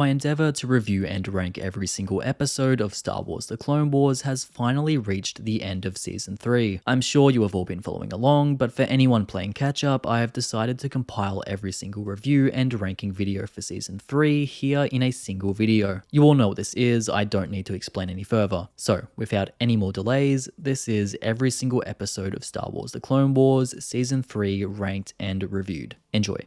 My endeavor to review and rank every single episode of Star Wars The Clone Wars has finally reached the end of Season 3. I'm sure you have all been following along, but for anyone playing catch-up, I have decided to compile every single review and ranking video for Season 3 here in a single video. You all know what this is, I don't need to explain any further. So, without any more delays, this is every single episode of Star Wars The Clone Wars Season 3 ranked and reviewed. Enjoy.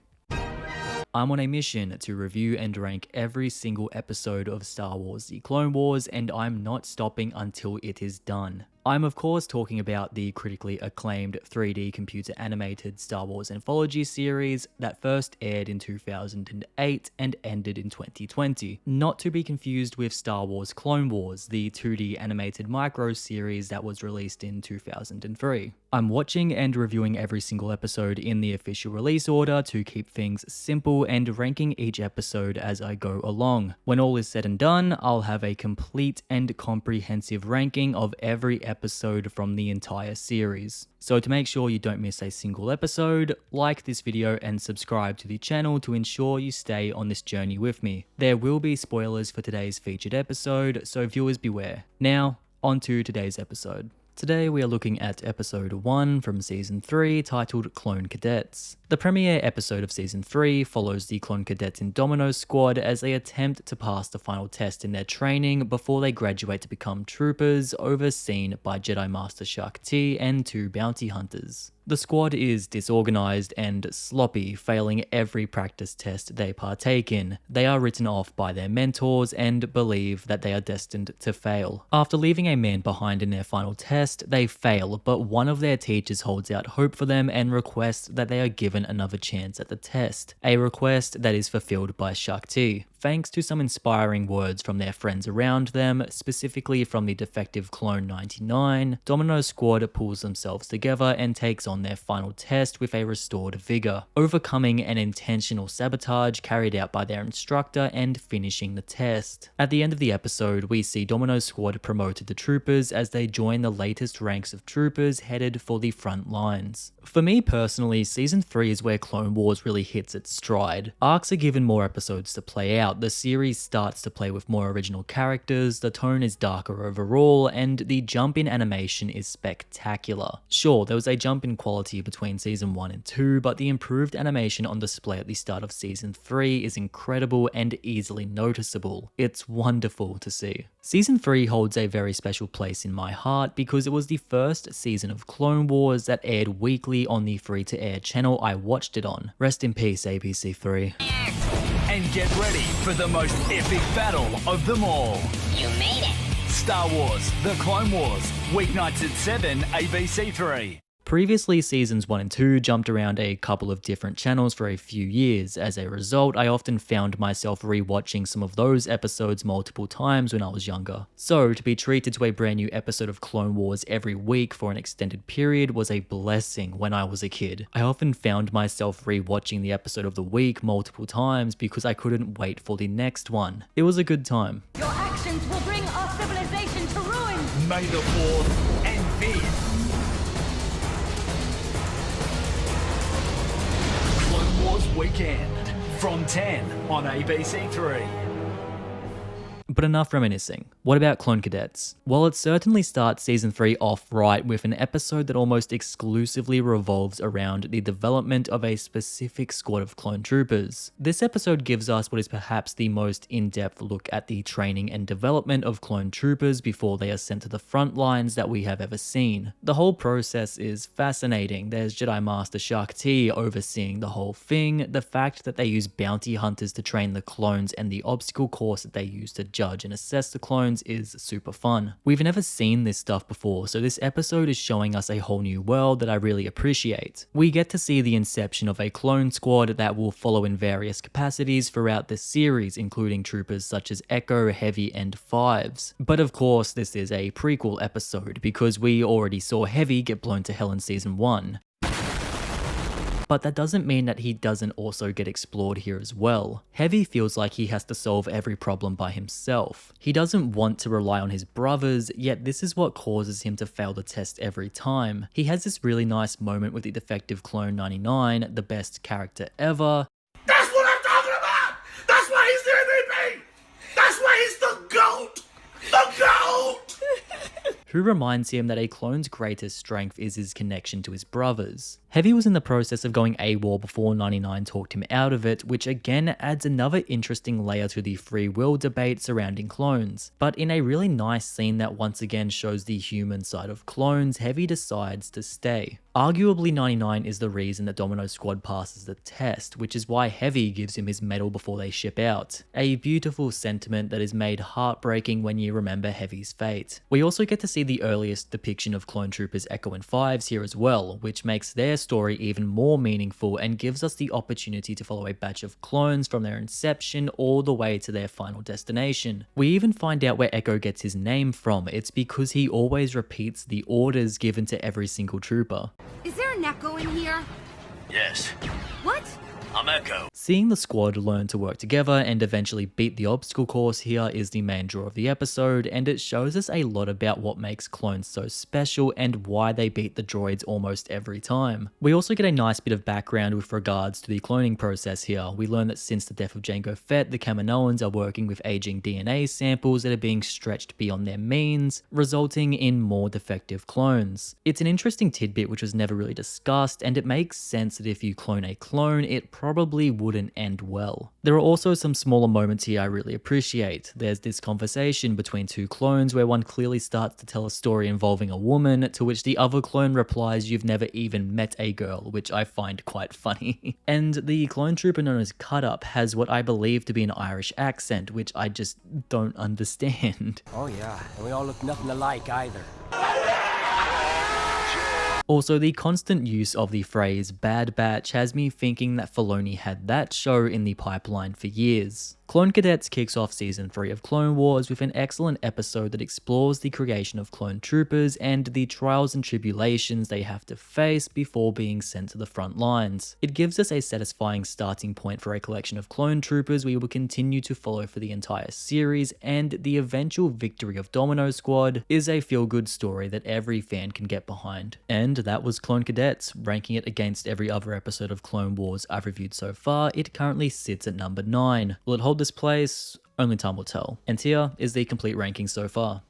I'm on a mission to review and rank every single episode of Star Wars The Clone Wars, and I'm not stopping until it is done. I'm of course talking about the critically acclaimed 3D computer animated Star Wars anthology series that first aired in 2008 and ended in 2020. Not to be confused with Star Wars Clone Wars, the 2D animated micro series that was released in 2003. I'm watching and reviewing every single episode in the official release order to keep things simple and ranking each episode as I go along. When all is said and done, I'll have a complete and comprehensive ranking of every episode from the entire series. So to make sure you don't miss a single episode, like this video and subscribe to the channel to ensure you stay on this journey with me. There will be spoilers for today's featured episode, so viewers beware. Now, on to today's episode. Today we are looking at episode 1 from season 3 titled Clone Cadets. The premiere episode of season 3 follows the Clone Cadets in Domino's squad as they attempt to pass the final test in their training before they graduate to become troopers overseen by Jedi Master Shaak Ti and 2 bounty hunters. The squad is disorganized and sloppy, failing every practice test they partake in. They are written off by their mentors and believe that they are destined to fail. After leaving a man behind in their final test, they fail, but one of their teachers holds out hope for them and requests that they are given another chance at the test, a request that is fulfilled by Shaak Ti. Thanks to some inspiring words from their friends around them, specifically from the defective Clone 99, Domino's squad pulls themselves together and takes on their final test with a restored vigor, overcoming an intentional sabotage carried out by their instructor and finishing the test. At the end of the episode, we see Domino's squad promoted to troopers as they join the latest ranks of troopers headed for the front lines. For me personally, season 3 is where Clone Wars really hits its stride. Arcs are given more episodes to play out, the series starts to play with more original characters, the tone is darker overall, and the jump in animation is spectacular. Sure, there was a jump in quality between season 1 and 2, but the improved animation on display at the start of season 3 is incredible and easily noticeable. It's wonderful to see. Season 3 holds a very special place in my heart because it was the first season of Clone Wars that aired weekly on the free-to-air channel I watched it on. Rest in peace, ABC3. And get ready for the most epic battle of them all. You made it. Star Wars The Clone Wars, weeknights at 7, ABC3. Previously, seasons 1 and 2 jumped around a couple of different channels for a few years. As a result, I often found myself rewatching some of those episodes multiple times when I was younger. So, to be treated to a brand new episode of Clone Wars every week for an extended period was a blessing when I was a kid. I often found myself rewatching the episode of the week multiple times because I couldn't wait for the next one. It was a good time. Your actions will bring our civilization to ruin! May the 4th and 5th. Clone Wars Weekend from 10 on ABC3. But enough reminiscing. What about Clone Cadets? Well, it certainly starts season 3 off right with an episode that almost exclusively revolves around the development of a specific squad of clone troopers. This episode gives us what is perhaps the most in-depth look at the training and development of clone troopers before they are sent to the front lines that we have ever seen. The whole process is fascinating. There's Jedi Master Shaak Ti overseeing the whole thing, the fact that they use bounty hunters to train the clones, and the obstacle course that they use to judge and assess the clones is super fun. We've never seen this stuff before, so this episode is showing us a whole new world that I really appreciate. We get to see the inception of a clone squad that will follow in various capacities throughout the series, including troopers such as Echo, Heavy, and Fives. But of course, this is a prequel episode because we already saw Heavy get blown to hell in season 1. But that doesn't mean that he doesn't also get explored here as well. Heavy feels like he has to solve every problem by himself. He doesn't want to rely on his brothers, yet this is what causes him to fail the test every time. He has this really nice moment with the defective Clone 99, the best character ever. That's what I'm talking about! That's why he's the MVP! who reminds him that a clone's greatest strength is his connection to his brothers. Heavy was in the process of going AWOL before 99 talked him out of it, which again adds another interesting layer to the free will debate surrounding clones. But in a really nice scene that once again shows the human side of clones, Heavy decides to stay. Arguably 99 is the reason that Domino Squad passes the test, which is why Heavy gives him his medal before they ship out. A beautiful sentiment that is made heartbreaking when you remember Heavy's fate. We also get to see the earliest depiction of clone troopers Echo and Fives here as well, which makes their story even more meaningful and gives us the opportunity to follow a batch of clones from their inception all the way to their final destination. We even find out where Echo gets his name from. It's because he always repeats the orders given to every single trooper. Is there an Echo in here? Yes, What? I'm Echo. Seeing the squad learn to work together and eventually beat the obstacle course here is the main draw of the episode, and it shows us a lot about what makes clones so special and why they beat the droids almost every time. We also get a nice bit of background with regards to the cloning process here. We learn that since the death of Jango Fett, the Kaminoans are working with aging DNA samples that are being stretched beyond their means, resulting in more defective clones. It's an interesting tidbit which was never really discussed, and it makes sense that if you clone a clone, it probably wouldn't end well. There are also some smaller moments here I really appreciate. There's this conversation between two clones where one clearly starts to tell a story involving a woman, to which the other clone replies, "You've never even met a girl," which I find quite funny. And the clone trooper known as Cut Up has what I believe to be an Irish accent, which I just don't understand. Oh yeah, and we all look nothing alike either. Also, the constant use of the phrase Bad Batch has me thinking that Filoni had that show in the pipeline for years. Clone Cadets kicks off Season 3 of Clone Wars with an excellent episode that explores the creation of clone troopers and the trials and tribulations they have to face before being sent to the front lines. It gives us a satisfying starting point for a collection of clone troopers we will continue to follow for the entire series, and the eventual victory of Domino Squad is a feel-good story that every fan can get behind. And that was Clone Cadets. Ranking it against every other episode of Clone Wars I've reviewed so far, it currently sits at number 9. Will it hold this place? Only time will tell. And here is the complete ranking so far.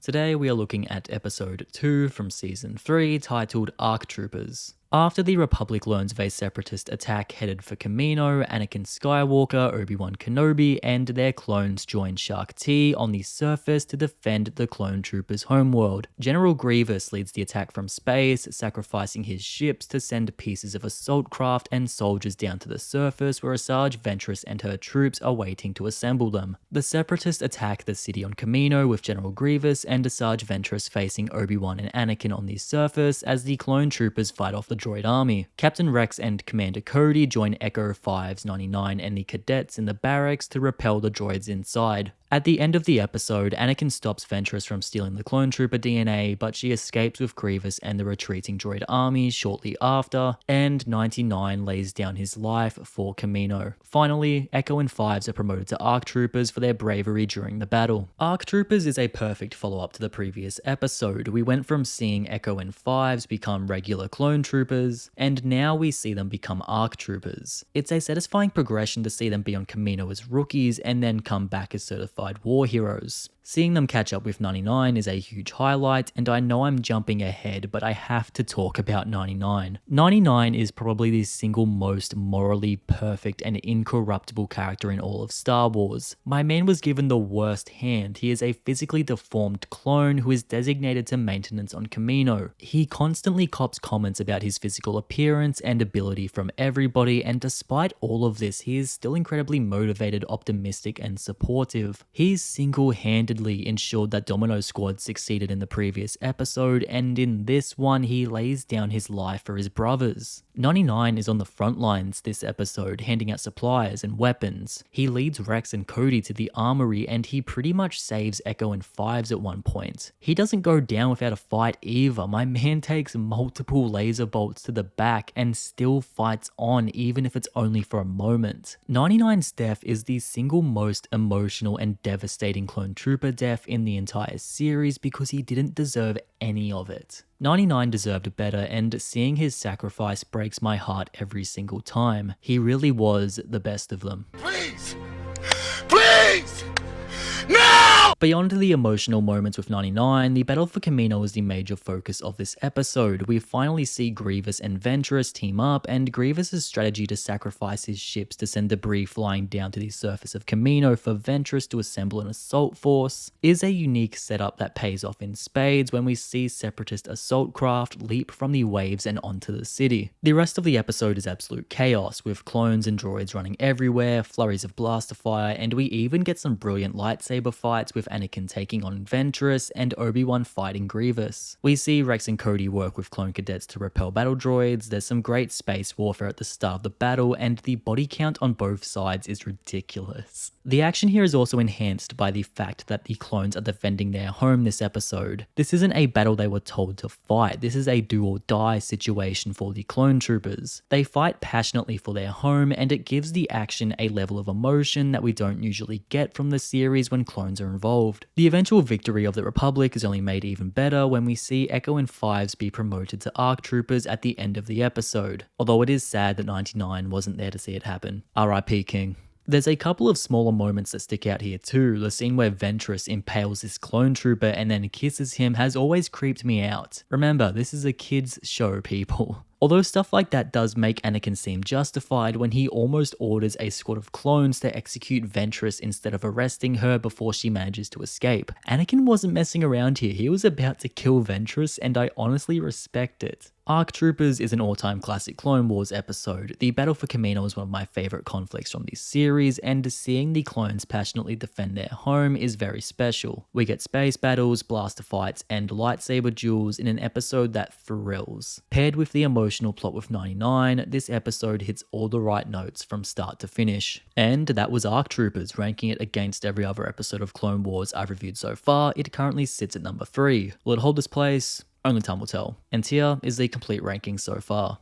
Today we are looking at episode 2 from season 3, titled Arc Troopers. After the Republic learns of a separatist attack headed for Kamino, Anakin Skywalker, Obi-Wan Kenobi, and their clones join Shaak Ti on the surface to defend the clone troopers' homeworld. General Grievous leads the attack from space, sacrificing his ships to send pieces of assault craft and soldiers down to the surface where Asajj Ventress and her troops are waiting to assemble them. The separatists attack the city on Kamino with General Grievous and Asajj Ventress facing Obi-Wan and Anakin on the surface as the clone troopers fight off the droid army. Captain Rex and Commander Cody join Echo 5's 99 and the cadets in the barracks to repel the droids inside. At the end of the episode, Anakin stops Ventress from stealing the clone trooper DNA, but she escapes with Grievous and the retreating droid army shortly after, and 99 lays down his life for Kamino. Finally, Echo and Fives are promoted to ARC Troopers for their bravery during the battle. ARC Troopers is a perfect follow-up to the previous episode. We went from seeing Echo and Fives become regular clone troopers, and now we see them become ARC Troopers. It's a satisfying progression to see them be on Kamino as rookies and then come back as certified war heroes. Seeing them catch up with 99 is a huge highlight, and I know I'm jumping ahead, but I have to talk about 99. 99 is probably the single most morally perfect and incorruptible character in all of Star Wars. My man was given the worst hand. He is a physically deformed clone who is designated to maintenance on Kamino. He constantly cops comments about his physical appearance and ability from everybody, and despite all of this, he is still incredibly motivated, optimistic, and supportive. He's single-handedly ensured that Domino Squad succeeded in the previous episode, and in this one he lays down his life for his brothers. 99 is on the front lines this episode, handing out supplies and weapons. He leads Rex and Cody to the armory, and he pretty much saves Echo and Fives at one point. He doesn't go down without a fight either. My man takes multiple laser bolts to the back and still fights on, even if it's only for a moment. 99's death is the single most emotional and devastating clone trooper death in the entire series because he didn't deserve any of it. 99 deserved better, and seeing his sacrifice breaks my heart every single time. He really was the best of them. Please! Please! No! Beyond the emotional moments with 99, the battle for Kamino is the major focus of this episode. We finally see Grievous and Ventress team up, and Grievous' strategy to sacrifice his ships to send debris flying down to the surface of Kamino for Ventress to assemble an assault force is a unique setup that pays off in spades when we see Separatist assault craft leap from the waves and onto the city. The rest of the episode is absolute chaos, with clones and droids running everywhere, flurries of blaster fire, and we even get some brilliant lightsaber fights with Anakin taking on Ventress and Obi-Wan fighting Grievous. We see Rex and Cody work with clone cadets to repel battle droids, there's some great space warfare at the start of the battle, and the body count on both sides is ridiculous. The action here is also enhanced by the fact that the clones are defending their home this episode. This isn't a battle they were told to fight, this is a do or die situation for the clone troopers. They fight passionately for their home, and it gives the action a level of emotion that we don't usually get from the series when clones are involved. The eventual victory of the Republic is only made even better when we see Echo and Fives be promoted to ARC troopers at the end of the episode, although it is sad that 99 wasn't there to see it happen. RIP King. There's a couple of smaller moments that stick out here too. The scene where Ventress impales this clone trooper and then kisses him has always creeped me out. Remember, this is a kids show, people. Although stuff like that does make Anakin seem justified when he almost orders a squad of clones to execute Ventress instead of arresting her before she manages to escape. Anakin wasn't messing around here, he was about to kill Ventress, and I honestly respect it. ARC Troopers is an all-time classic Clone Wars episode. The battle for Kamino is one of my favourite conflicts from this series, and seeing the clones passionately defend their home is very special. We get space battles, blaster fights, and lightsaber duels in an episode that thrills. Paired with the emotional plot with 99, this episode hits all the right notes from start to finish. And that was ARC Troopers, ranking it against every other episode of Clone Wars I've reviewed so far. It currently sits at number 3. Will it hold this place? Only time will tell. And here is the complete ranking so far.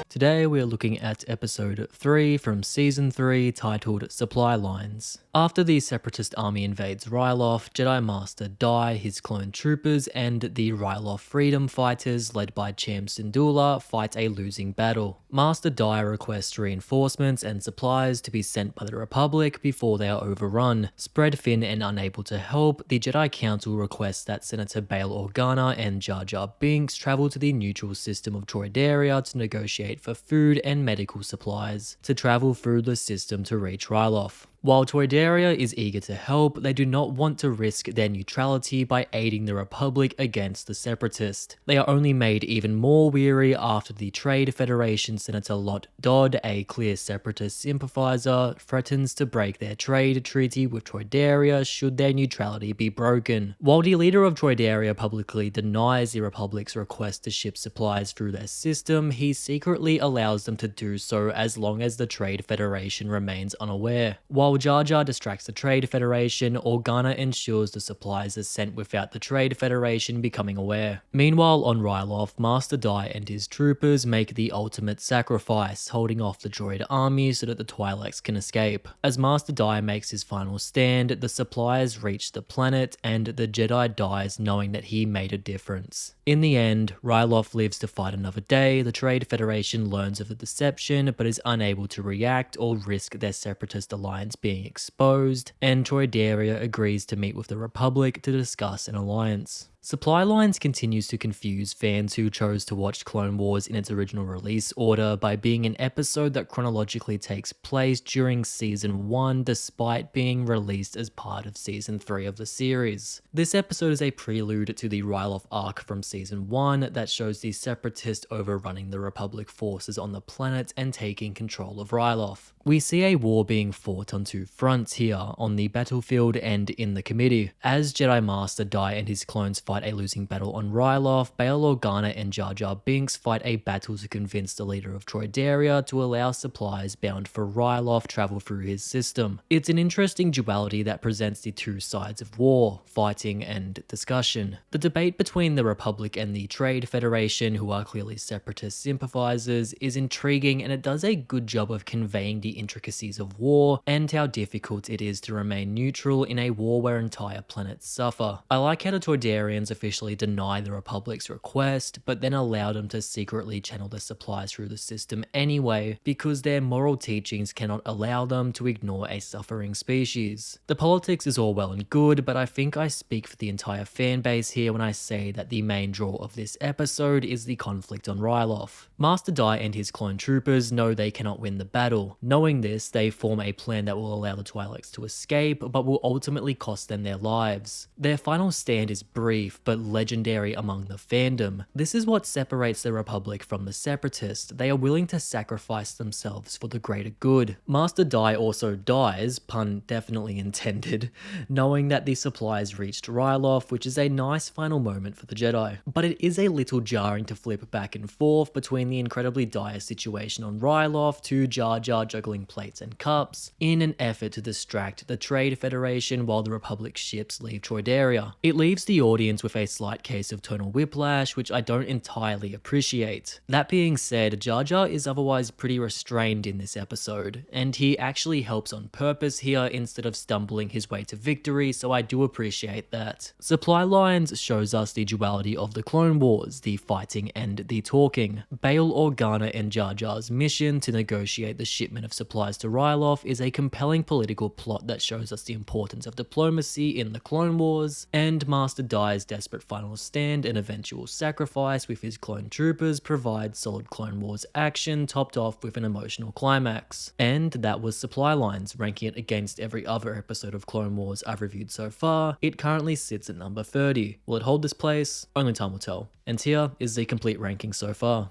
Today we are looking at episode 3 from season 3 titled Supply Lines. After the Separatist army invades Ryloth, Jedi Master Dai, his clone troopers, and the Ryloth freedom fighters led by Cham Syndulla fight a losing battle. Master Dai requests reinforcements and supplies to be sent by the Republic before they are overrun. Spread thin and unable to help, the Jedi Council requests that Senator Bail Organa and Jar Jar Binks travel to the neutral system of Troidaria to negotiate for food and medical supplies, to travel through the system to reach Ryloth. While Troidaria is eager to help, they do not want to risk their neutrality by aiding the Republic against the Separatist. They are only made even more weary after the Trade Federation Senator Lot Dodd, a clear Separatist sympathizer, threatens to break their trade treaty with Troidaria should their neutrality be broken. While the leader of Troidaria publicly denies the Republic's request to ship supplies through their system, he secretly allows them to do so as long as the Trade Federation remains unaware. While Jar Jar distracts the Trade Federation, Organa ensures the supplies are sent without the Trade Federation becoming aware. Meanwhile, on Ryloth, Master Dai and his troopers make the ultimate sacrifice, holding off the droid army so that the Twi'leks can escape. As Master Dai makes his final stand, the supplies reach the planet, and the Jedi dies knowing that he made a difference. In the end, Ryloth lives to fight another day. The Trade Federation learns of the deception, but is unable to react or risk their Separatist alliance being exposed, and Troidaria agrees to meet with the Republic to discuss an alliance. Supply Lines continues to confuse fans who chose to watch Clone Wars in its original release order by being an episode that chronologically takes place during Season 1 despite being released as part of Season 3 of the series. This episode is a prelude to the Ryloth arc from Season 1 that shows the Separatists overrunning the Republic forces on the planet and taking control of Ryloth. We see a war being fought on two fronts here, on the battlefield and in the committee. As Jedi Master Dai and his clones fight a losing battle on Ryloth, Bail Organa and Jar Jar Binks fight a battle to convince the leader of Troidaria to allow supplies bound for Ryloth travel through his system. It's an interesting duality that presents the two sides of war, fighting and discussion. The debate between the Republic and the Trade Federation, who are clearly Separatist sympathizers, is intriguing, and it does a good job of conveying the intricacies of war and how difficult it is to remain neutral in a war where entire planets suffer. I like how the Troidarians Mandalorians officially deny the Republic's request, but then allow them to secretly channel the supplies through the system anyway, because their moral teachings cannot allow them to ignore a suffering species. The politics is all well and good, but I think I speak for the entire fanbase here when I say that the main draw of this episode is the conflict on Ryloth. Master Dai and his clone troopers know they cannot win the battle. Knowing this, they form a plan that will allow the Twi'leks to escape, but will ultimately cost them their lives. Their final stand is brief, but legendary among the fandom. This is what separates the Republic from the Separatists. They are willing to sacrifice themselves for the greater good. Master Dai also dies, pun definitely intended, knowing that the supplies reached Ryloth, which is a nice final moment for the Jedi. But it is a little jarring to flip back and forth between the incredibly dire situation on Ryloth to Jar Jar juggling plates and cups in an effort to distract the Trade Federation while the Republic ships leave Troideria. It leaves the audience with a slight case of tonal whiplash, which I don't entirely appreciate. That being said, Jar Jar is otherwise pretty restrained in this episode, and he actually helps on purpose here instead of stumbling his way to victory, so I do appreciate that. Supply Lines shows us the duality of the Clone Wars, the fighting and the talking. Bail Organa and Jar Jar's mission to negotiate the shipment of supplies to Ryloth is a compelling political plot that shows us the importance of diplomacy in the Clone Wars, and Master Dai's desperate final stand and eventual sacrifice with his clone troopers provides solid Clone Wars action topped off with an emotional climax. And that was Supply Lines, ranking it against every other episode of Clone Wars I've reviewed so far. It currently sits at number 30. Will it hold this place? Only time will tell. And here is the complete ranking so far.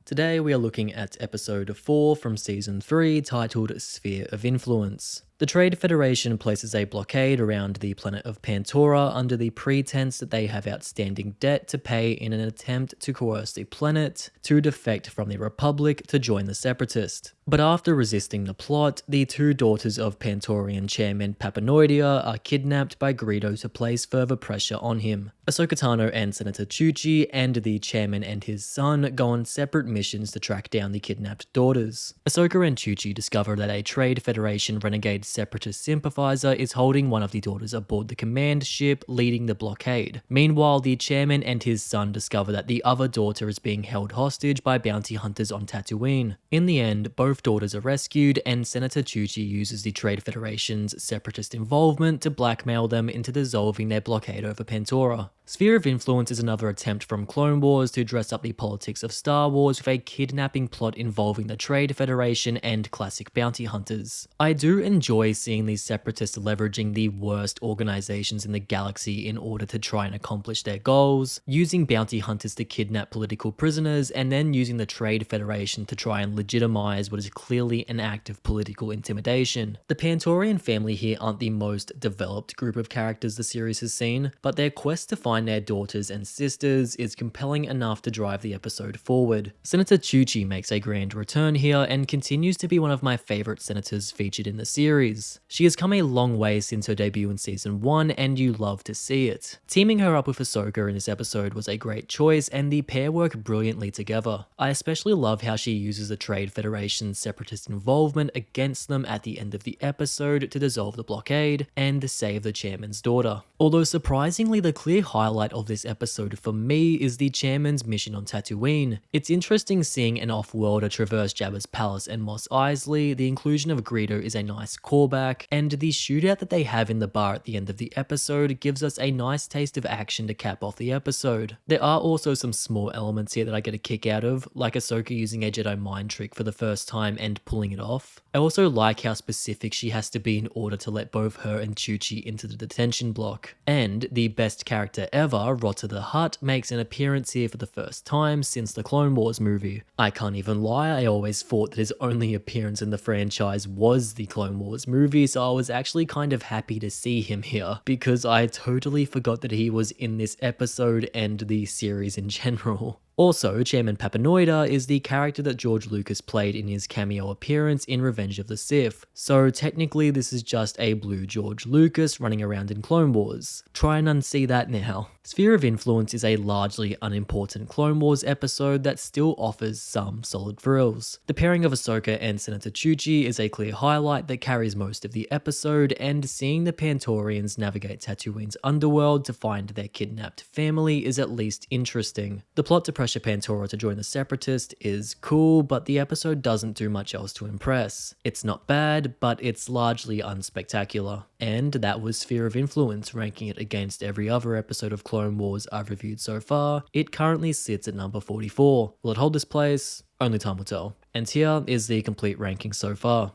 Today we are looking at episode 4 from season 3 titled Sphere of Influence. The Trade Federation places a blockade around the planet of Pantora under the pretense that they have outstanding debt to pay in an attempt to coerce the planet to defect from the Republic to join the Separatist. But after resisting the plot, the two daughters of Pantorian Chairman Papanoidea are kidnapped by Greedo to place further pressure on him. Ahsoka Tano and Senator Chuchi and the chairman and his son go on separate missions to track down the kidnapped daughters. Ahsoka and Chuchi discover that a Trade Federation renegade Separatist sympathizer is holding one of the daughters aboard the command ship leading the blockade. Meanwhile, the chairman and his son discover that the other daughter is being held hostage by bounty hunters on Tatooine. In the end, both daughters are rescued, and Senator Chuchi uses the Trade Federation's Separatist involvement to blackmail them into dissolving their blockade over Pantora. Sphere of Influence is another attempt from Clone Wars to dress up the politics of Star Wars with a kidnapping plot involving the Trade Federation and classic bounty hunters. I do enjoy seeing these separatists leveraging the worst organizations in the galaxy in order to try and accomplish their goals, using bounty hunters to kidnap political prisoners, and then using the Trade Federation to try and legitimize what is clearly an act of political intimidation. The Pantorian family here aren't the most developed group of characters the series has seen, but their quest to find their daughters and sisters is compelling enough to drive the episode forward. Senator Chuchi makes a grand return here and continues to be one of my favorite senators featured in the series. She has come a long way since her debut in season 1, and you love to see it. Teaming her up with Ahsoka in this episode was a great choice, and the pair work brilliantly together. I especially love how she uses the Trade Federation's separatist involvement against them at the end of the episode to dissolve the blockade and save the chairman's daughter. Although surprisingly, the clear highlight of this episode for me is the chairman's mission on Tatooine. It's interesting seeing an off-worlder traverse Jabba's palace and Mos Eisley. The inclusion of Greedo is a nice callback, and the shootout that they have in the bar at the end of the episode gives us a nice taste of action to cap off the episode. There are also some small elements here that I get a kick out of, like Ahsoka using a Jedi mind trick for the first time and pulling it off. I also like how specific she has to be in order to let both her and Chuchi into the detention block. And the best character ever, Rotta the Hutt, makes an appearance here for the first time since the Clone Wars movie. I can't even lie, I always thought that his only appearance in the franchise was the Clone Wars movie, so I was actually kind of happy to see him here, because I totally forgot that he was in this episode and the series in general. Also, Chairman Papanoida is the character that George Lucas played in his cameo appearance in Revenge of the Sith, so technically this is just a blue George Lucas running around in Clone Wars. Try and unsee that now. Sphere of Influence is a largely unimportant Clone Wars episode that still offers some solid thrills. The pairing of Ahsoka and Senator Chuchi is a clear highlight that carries most of the episode, and seeing the Pantorians navigate Tatooine's underworld to find their kidnapped family is at least interesting. The plot to pressure Pantora to join the Separatist is cool, but the episode doesn't do much else to impress. It's not bad, but it's largely unspectacular. And that was Sphere of Influence, ranking it against every other episode of Clone Wars I've reviewed so far. It currently sits at number 44. Will it hold this place? Only time will tell. And here is the complete ranking so far.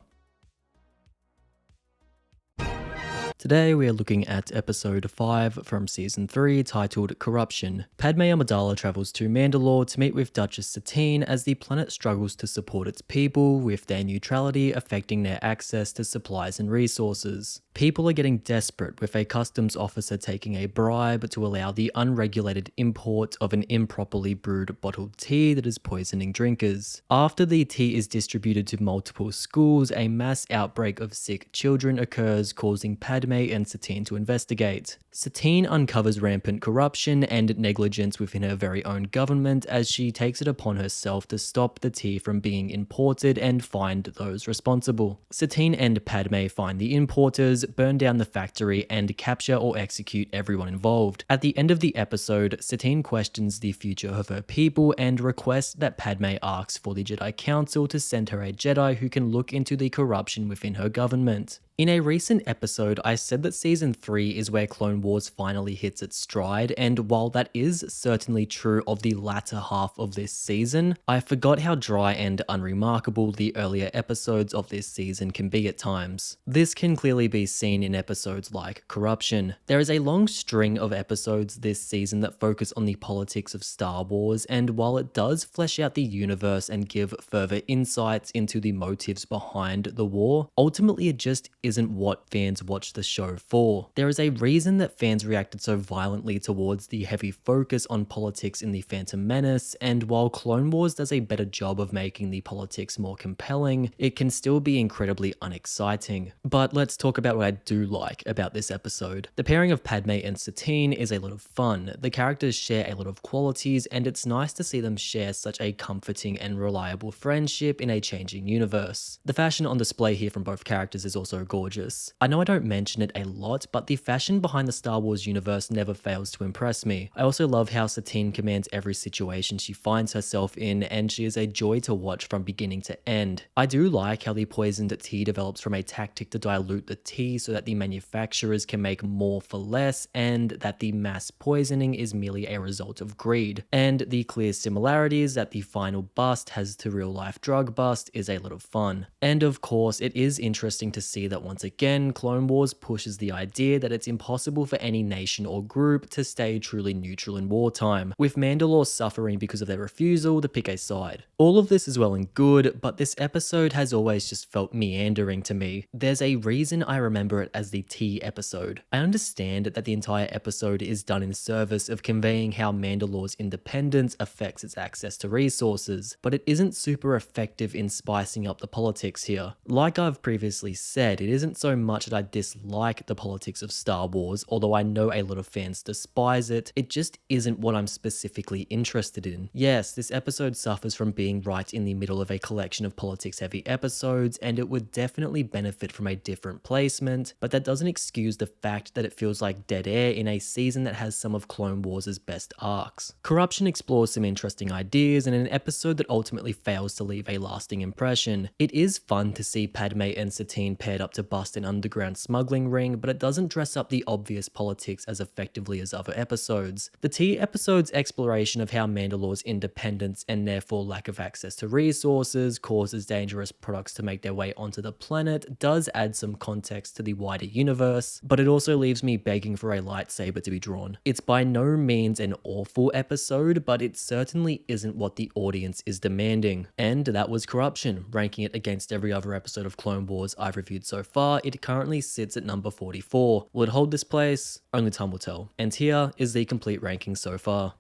Today we are looking at episode 5 from season 3 titled Corruption. Padme Amidala travels to Mandalore to meet with Duchess Satine as the planet struggles to support its people, with their neutrality affecting their access to supplies and resources. People are getting desperate, with a customs officer taking a bribe to allow the unregulated import of an improperly brewed bottled tea that is poisoning drinkers. After the tea is distributed to multiple schools, a mass outbreak of sick children occurs, causing Padme and Satine to investigate. Satine uncovers rampant corruption and negligence within her very own government as she takes it upon herself to stop the tea from being imported and find those responsible. Satine and Padme find the importers, burn down the factory, and capture or execute everyone involved. At the end of the episode, Satine questions the future of her people and requests that Padme asks for the Jedi Council to send her a Jedi who can look into the corruption within her government. In a recent episode, I said that Season 3 is where Clone Wars finally hits its stride, and while that is certainly true of the latter half of this season, I forgot how dry and unremarkable the earlier episodes of this season can be at times. This can clearly be seen in episodes like Corruption. There is a long string of episodes this season that focus on the politics of Star Wars, and while it does flesh out the universe and give further insights into the motives behind the war, ultimately it just isn't what fans watch the show for. There is a reason that fans reacted so violently towards the heavy focus on politics in The Phantom Menace, and while Clone Wars does a better job of making the politics more compelling, it can still be incredibly unexciting. But let's talk about what I do like about this episode. The pairing of Padme and Satine is a lot of fun. The characters share a lot of qualities, and it's nice to see them share such a comforting and reliable friendship in a changing universe. The fashion on display here from both characters is also gorgeous. I know I don't mention it a lot, but the fashion behind the Star Wars universe never fails to impress me. I also love how Satine commands every situation she finds herself in, and she is a joy to watch from beginning to end. I do like how the poisoned tea develops from a tactic to dilute the tea so that the manufacturers can make more for less, and that the mass poisoning is merely a result of greed. And the clear similarities that the final bust has to real life drug bust is a lot of fun. And of course, it is interesting to see that once again, Clone Wars pushes the idea that it's impossible for any nation or group to stay truly neutral in wartime, with Mandalore suffering because of their refusal to pick a side. All of this is well and good, but this episode has always just felt meandering to me. There's a reason I remember it as the tea episode. I understand that the entire episode is done in service of conveying how Mandalore's independence affects its access to resources, but it isn't super effective in spicing up the politics here. Like I've previously said, it isn't so much that I dislike the politics of Star Wars, although I know a lot of fans despise it. It just isn't what I'm specifically interested in. Yes, this episode suffers from being right in the middle of a collection of politics-heavy episodes, and it would definitely benefit from a different placement, but that doesn't excuse the fact that it feels like dead air in a season that has some of Clone Wars' best arcs. Corruption explores some interesting ideas in an episode that ultimately fails to leave a lasting impression. It is fun to see Padme and Satine paired up to bust an underground smuggling ring, but it doesn't dress up the obvious politics as effectively as other episodes. The tea episode's exploration of how Mandalore's independence and therefore lack of access to resources causes dangerous products to make their way onto the planet does add some context to the wider universe, but it also leaves me begging for a lightsaber to be drawn. It's by no means an awful episode, but it certainly isn't what the audience is demanding. And that was Corruption, ranking it against every other episode of Clone Wars I've reviewed so far. It currently sits at number 44. Will it hold this place? Only time will tell. And here is the complete ranking so far.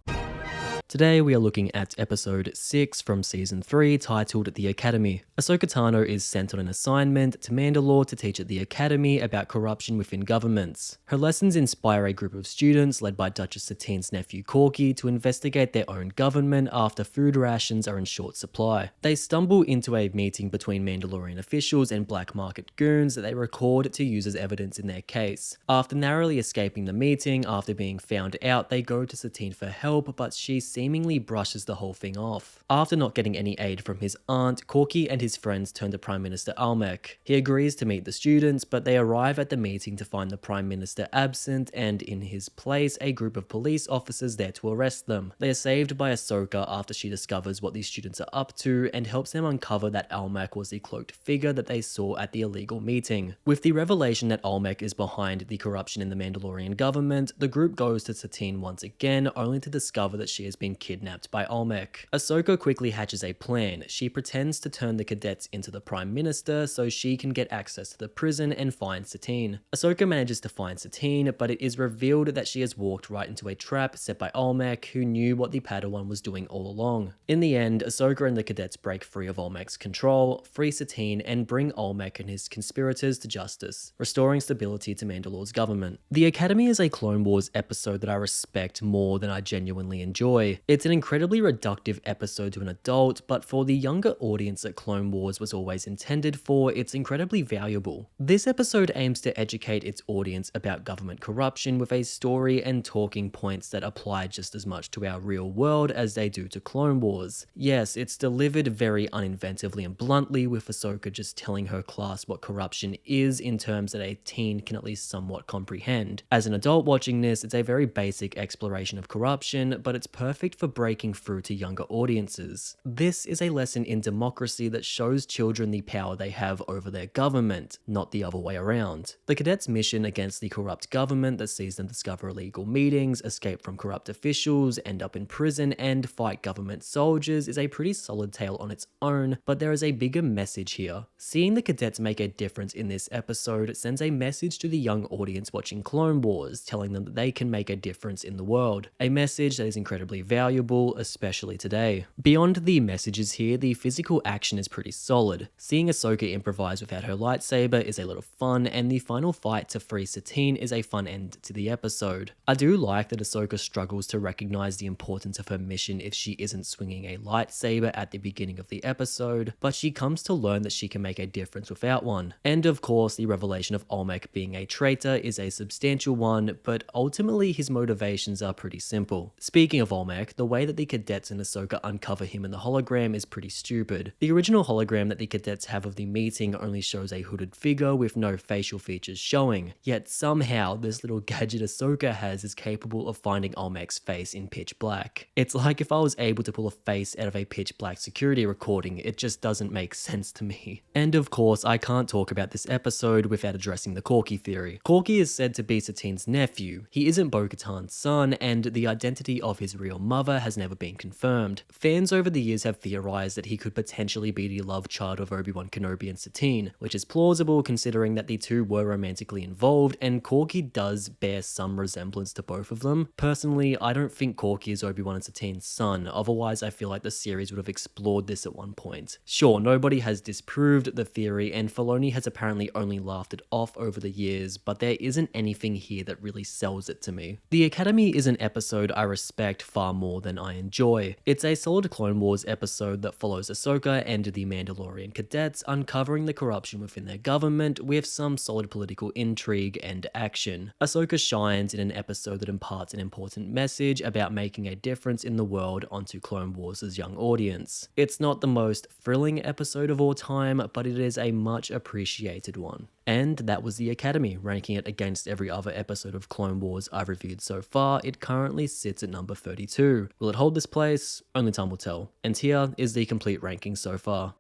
Today we are looking at episode 6 from season 3 titled The Academy. Ahsoka Tano is sent on an assignment to Mandalore to teach at the Academy about corruption within governments. Her lessons inspire a group of students led by Duchess Satine's nephew Corky to investigate their own government after food rations are in short supply. They stumble into a meeting between Mandalorian officials and black market goons that they record to use as evidence in their case. After narrowly escaping the meeting after being found out, they go to Satine for help, but she seemingly brushes the whole thing off. After not getting any aid from his aunt, Corky and his friends turn to Prime Minister Almec. He agrees to meet the students, but they arrive at the meeting to find the Prime Minister absent and in his place a group of police officers there to arrest them. They are saved by Ahsoka after she discovers what these students are up to and helps them uncover that Almec was the cloaked figure that they saw at the illegal meeting. With the revelation that Almec is behind the corruption in the Mandalorian government, the group goes to Satine once again, only to discover that she has been kidnapped by Almec. Ahsoka quickly hatches a plan. She pretends to turn the cadets into the Prime Minister so she can get access to the prison and find Satine. Ahsoka manages to find Satine, but it is revealed that she has walked right into a trap set by Almec, who knew what the Padawan was doing all along. In the end, Ahsoka and the cadets break free of Almec's control, free Satine, and bring Almec and his conspirators to justice, restoring stability to Mandalore's government. The Academy is a Clone Wars episode that I respect more than I genuinely enjoy. It's an incredibly reductive episode to an adult, but for the younger audience that Clone Wars was always intended for, it's incredibly valuable. This episode aims to educate its audience about government corruption with a story and talking points that apply just as much to our real world as they do to Clone Wars. Yes, it's delivered very uninventively and bluntly, with Ahsoka just telling her class what corruption is in terms that a teen can at least somewhat comprehend. As an adult watching this, it's a very basic exploration of corruption, but it's perfect for breaking through to younger audiences. This is a lesson in democracy that shows children the power they have over their government, not the other way around. The cadets' mission against the corrupt government that sees them discover illegal meetings, escape from corrupt officials, end up in prison, and fight government soldiers is a pretty solid tale on its own, but there is a bigger message here. Seeing the cadets make a difference in this episode sends a message to the young audience watching Clone Wars, telling them that they can make a difference in the world. A message that is incredibly valuable, especially today. Beyond the messages here, the physical action is pretty solid. Seeing Ahsoka improvise without her lightsaber is a lot of fun, and the final fight to free Satine is a fun end to the episode. I do like that Ahsoka struggles to recognize the importance of her mission if she isn't swinging a lightsaber at the beginning of the episode, but she comes to learn that she can make a difference without one. And of course, the revelation of Almec being a traitor is a substantial one, but ultimately his motivations are pretty simple. Speaking of Olmec, the way that the cadets and Ahsoka uncover him in the hologram is pretty stupid. The original hologram that the cadets have of the meeting only shows a hooded figure with no facial features showing, yet somehow this little gadget Ahsoka has is capable of finding Olmec's face in pitch black. It's like if I was able to pull a face out of a pitch black security recording, it just doesn't make sense to me. And of course, I can't talk about this episode without addressing the Corky theory. Corky is said to be Satine's nephew. He isn't Bo-Katan's son, and the identity of his real mother has never been confirmed. Fans over the years have theorized that he could potentially be the love child of Obi-Wan Kenobi and Satine, which is plausible considering that the two were romantically involved, and Corky does bear some resemblance to both of them. Personally, I don't think Corky is Obi-Wan and Satine's son, otherwise I feel like the series would have explored this at one point. Sure, nobody has disproved the theory, and Filoni has apparently only laughed it off over the years, but there isn't anything here that really sells it to me. The Academy is an episode I respect far more than I enjoy. It's a solid Clone Wars episode that follows Ahsoka and the Mandalorian cadets uncovering the corruption within their government with some solid political intrigue and action. Ahsoka shines in an episode that imparts an important message about making a difference in the world onto Clone Wars' young audience. It's not the most thrilling episode of all time, but it is a much appreciated one. And that was the Academy, ranking it against every other episode of Clone Wars I've reviewed so far. It currently sits at number 32. Will it hold this place? Only time will tell. And here is the complete ranking so far.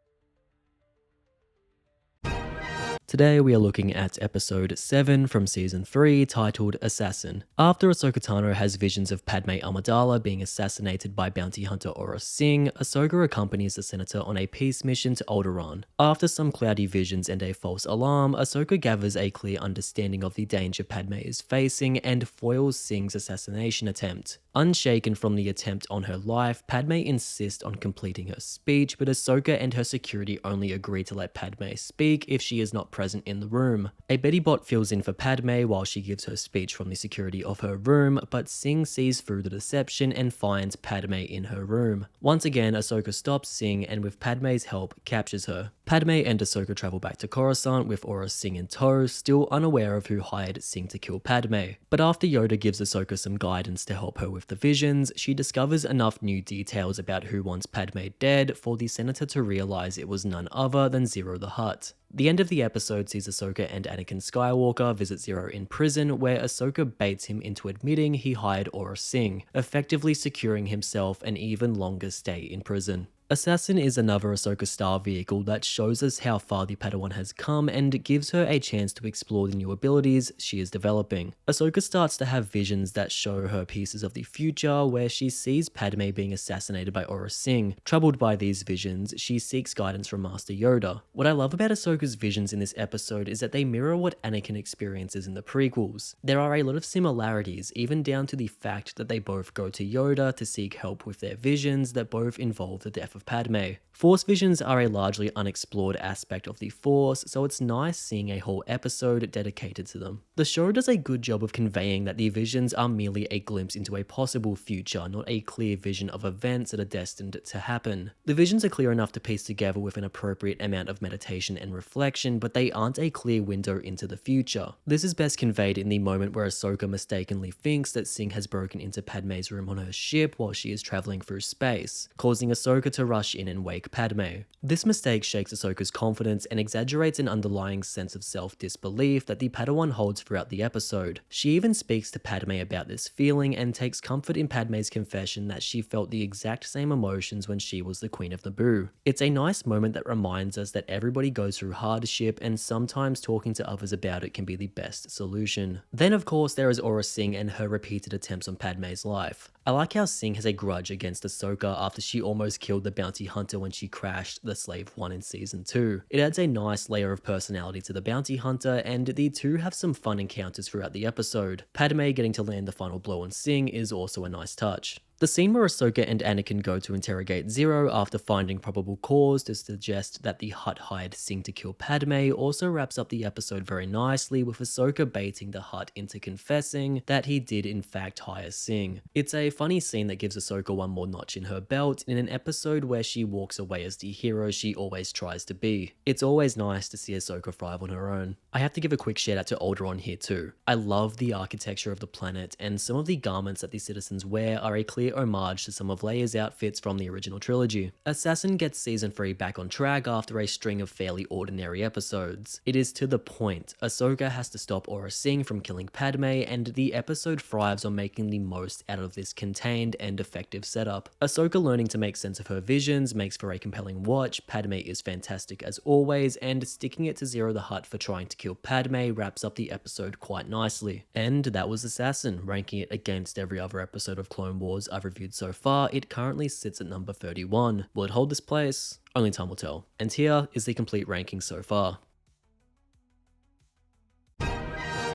Today we are looking at episode 7 from season 3 titled Assassin. After Ahsoka Tano has visions of Padme Amidala being assassinated by bounty hunter Aurra Sing, Ahsoka accompanies the senator on a peace mission to Alderaan. After some cloudy visions and a false alarm, Ahsoka gathers a clear understanding of the danger Padme is facing and foils Sing's assassination attempt. Unshaken from the attempt on her life, Padme insists on completing her speech, but Ahsoka and her security only agree to let Padme speak if she is not present in the room. A Betty Bot fills in for Padme while she gives her speech from the security of her room, but Singh sees through the deception and finds Padme in her room. Once again, Ahsoka stops Singh and with Padme's help, captures her. Padme and Ahsoka travel back to Coruscant with Aurra Singh in tow, still unaware of who hired Singh to kill Padme. But after Yoda gives Ahsoka some guidance to help her with the visions, she discovers enough new details about who wants Padme dead for the Senator to realize it was none other than Zero the Hutt. The end of the episode sees Ahsoka and Anakin Skywalker visit Zero in prison, where Ahsoka baits him into admitting he hired Aurra Singh, effectively securing himself an even longer stay in prison. Assassin is another Ahsoka Star vehicle that shows us how far the Padawan has come and gives her a chance to explore the new abilities she is developing. Ahsoka starts to have visions that show her pieces of the future, where she sees Padme being assassinated by Aurra Singh. Troubled by these visions, she seeks guidance from Master Yoda. What I love about Ahsoka's visions in this episode is that they mirror what Anakin experiences in the prequels. There are a lot of similarities, even down to the fact that they both go to Yoda to seek help with their visions that both involve the death of Padme. Force visions are a largely unexplored aspect of the Force, so it's nice seeing a whole episode dedicated to them. The show does a good job of conveying that the visions are merely a glimpse into a possible future, not a clear vision of events that are destined to happen. The visions are clear enough to piece together with an appropriate amount of meditation and reflection, but they aren't a clear window into the future. This is best conveyed in the moment where Ahsoka mistakenly thinks that Singh has broken into Padme's room on her ship while she is traveling through space, causing Ahsoka to rush in and wake Padme. This mistake shakes Ahsoka's confidence and exaggerates an underlying sense of self-disbelief that the Padawan holds throughout the episode. She even speaks to Padme about this feeling and takes comfort in Padme's confession that she felt the exact same emotions when she was the Queen of Naboo. It's a nice moment that reminds us that everybody goes through hardship and sometimes talking to others about it can be the best solution. Then of course there is Aurra Singh and her repeated attempts on Padme's life. I like how Singh has a grudge against Ahsoka after she almost killed the bounty hunter when she crashed the Slave One in season 2. It adds a nice layer of personality to the bounty hunter, and the two have some fun encounters throughout the episode. Padme getting to land the final blow on Singh is also a nice touch. The scene where Ahsoka and Anakin go to interrogate Zero after finding probable cause to suggest that the Hutt hired Singh to kill Padme also wraps up the episode very nicely, with Ahsoka baiting the Hutt into confessing that he did in fact hire Singh. It's a funny scene that gives Ahsoka one more notch in her belt in an episode where she walks away as the hero she always tries to be. It's always nice to see Ahsoka thrive on her own. I have to give a quick shout out to Alderaan here too. I love the architecture of the planet, and some of the garments that the citizens wear are a clear homage to some of Leia's outfits from the original trilogy. Assassin gets season 3 back on track after a string of fairly ordinary episodes. It is to the point. Ahsoka has to stop Aurra Singh from killing Padme, and the episode thrives on making the most out of this contained and effective setup. Ahsoka learning to make sense of her visions makes for a compelling watch. Padme is fantastic as always, and sticking it to Zero the Hutt for trying to kill Padme wraps up the episode quite nicely. And that was Assassin, ranking it against every other episode of Clone Wars I've reviewed so far. It currently sits at number 31. Will it hold this place? Only time will tell. And here is the complete ranking so far.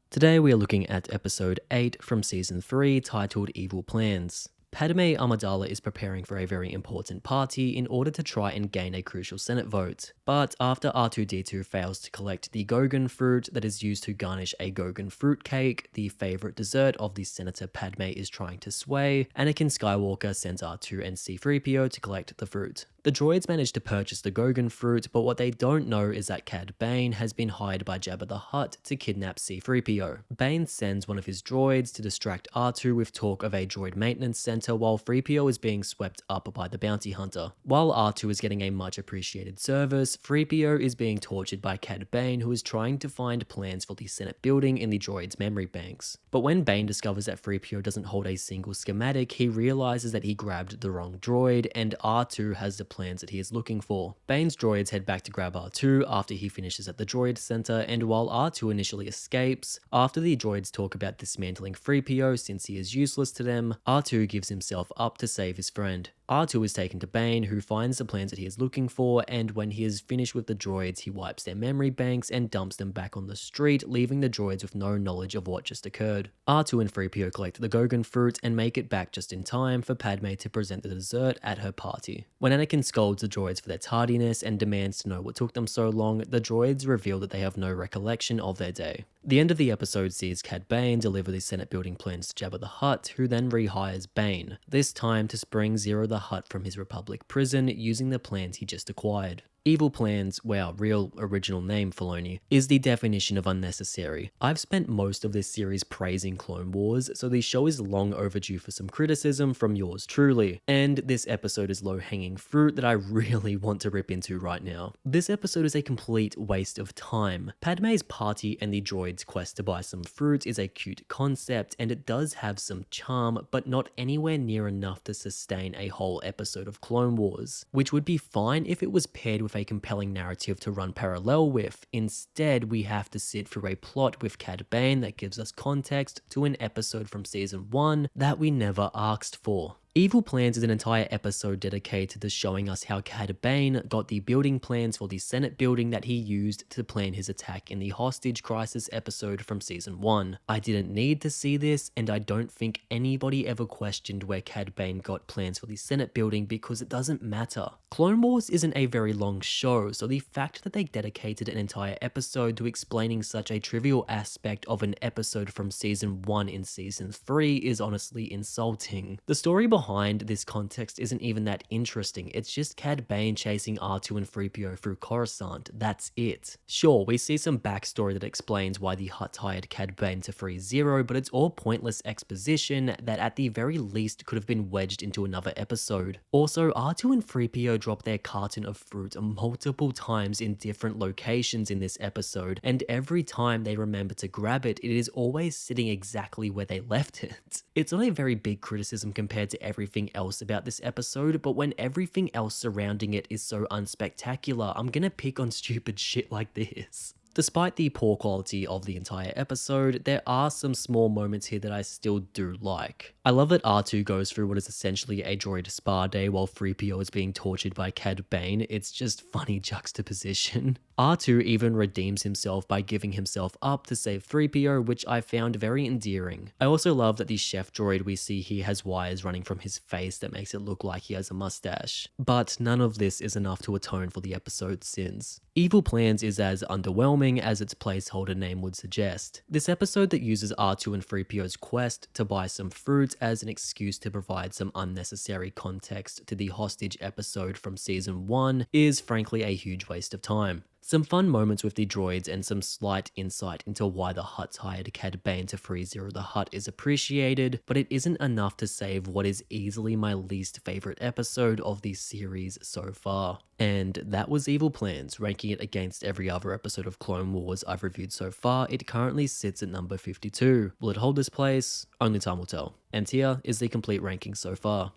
Today we are looking at episode 8 from season 3, titled Evil Plans. Padme Amidala is preparing for a very important party in order to try and gain a crucial Senate vote. But after R2-D2 fails to collect the Gogan fruit that is used to garnish a Gogan fruit cake, the favorite dessert of the Senator Padme is trying to sway, Anakin Skywalker sends R2 and C-3PO to collect the fruit. The droids manage to purchase the Gogan fruit, but what they don't know is that Cad Bane has been hired by Jabba the Hutt to kidnap C-3PO. Bane sends one of his droids to distract R2 with talk of a droid maintenance center while 3PO is being swept up by the bounty hunter. While R2 is getting a much appreciated service, 3PO is being tortured by Cad Bane, who is trying to find plans for the Senate building in the droid's memory banks. But when Bane discovers that 3PO doesn't hold a single schematic, he realizes that he grabbed the wrong droid, and R2 has the plans that he is looking for. Bane's droids head back to grab R2 after he finishes at the droid center, and while R2 initially escapes, after the droids talk about dismantling 3PO since he is useless to them, R2 gives himself up to save his friend. R2 is taken to Bane, who finds the plans that he is looking for, and when he is finished with the droids, he wipes their memory banks and dumps them back on the street, leaving the droids with no knowledge of what just occurred. R2 and 3PO collect the Gogan fruit and make it back just in time for Padme to present the dessert at her party. When Anakin scolds the droids for their tardiness and demands to know what took them so long, the droids reveal that they have no recollection of their day. The end of the episode sees Cad Bane deliver the Senate building plans to Jabba the Hutt, who then rehires Bane, this time to spring Zero the Hutt from his Republic prison using the plans he just acquired. Evil plans, wow, real original name Filoni, is the definition of unnecessary. I've spent most of this series praising Clone Wars, so the show is long overdue for some criticism from yours truly, and this episode is low-hanging fruit that I really want to rip into right now. This episode is a complete waste of time. Padme's party and the droid's quest to buy some fruit is a cute concept, and it does have some charm, but not anywhere near enough to sustain a whole episode of Clone Wars, which would be fine if it was paired with a compelling narrative to run parallel with. Instead, we have to sit through a plot with Cad Bane that gives us context to an episode from season 1 that we never asked for. Evil Plans is an entire episode dedicated to showing us how Cad Bane got the building plans for the Senate building that he used to plan his attack in the hostage crisis episode from season 1. I didn't need to see this, and I don't think anybody ever questioned where Cad Bane got plans for the Senate building because it doesn't matter. Clone Wars isn't a very long show, so the fact that they dedicated an entire episode to explaining such a trivial aspect of an episode from season 1 in season 3 is honestly insulting. The story behind this context isn't even that interesting. It's just Cad Bane chasing R2 and 3PO through Coruscant. That's it. Sure, we see some backstory that explains why the Hutt hired Cad Bane to free Zero, but it's all pointless exposition that at the very least could have been wedged into another episode. Also, R2 and 3PO drop their carton of fruit multiple times in different locations in this episode, and every time they remember to grab it, it is always sitting exactly where they left it. It's not a very big criticism compared to everything else about this episode, but when everything else surrounding it is so unspectacular, I'm gonna pick on stupid shit like this. Despite the poor quality of the entire episode, there are some small moments here that I still do like. I love that R2 goes through what is essentially a droid spa day while 3PO is being tortured by Cad Bane. It's just funny juxtaposition. R2 even redeems himself by giving himself up to save 3PO, which I found very endearing. I also love that the chef droid we see here has wires running from his face that makes it look like he has a mustache. But none of this is enough to atone for the episode's sins. Evil Plans is as underwhelming as its placeholder name would suggest. This episode that uses R2 and 3PO's quest to buy some fruit as an excuse to provide some unnecessary context to the hostage episode from season 1 is frankly a huge waste of time. Some fun moments with the droids and some slight insight into why the Hutts hired Cad Bane to free Zero the Hutt is appreciated, but it isn't enough to save what is easily my least favorite episode of the series so far. And that was Evil Plans. Ranking it against every other episode of Clone Wars I've reviewed so far, it currently sits at number 52. Will it hold this place? Only time will tell. And here is the complete ranking so far.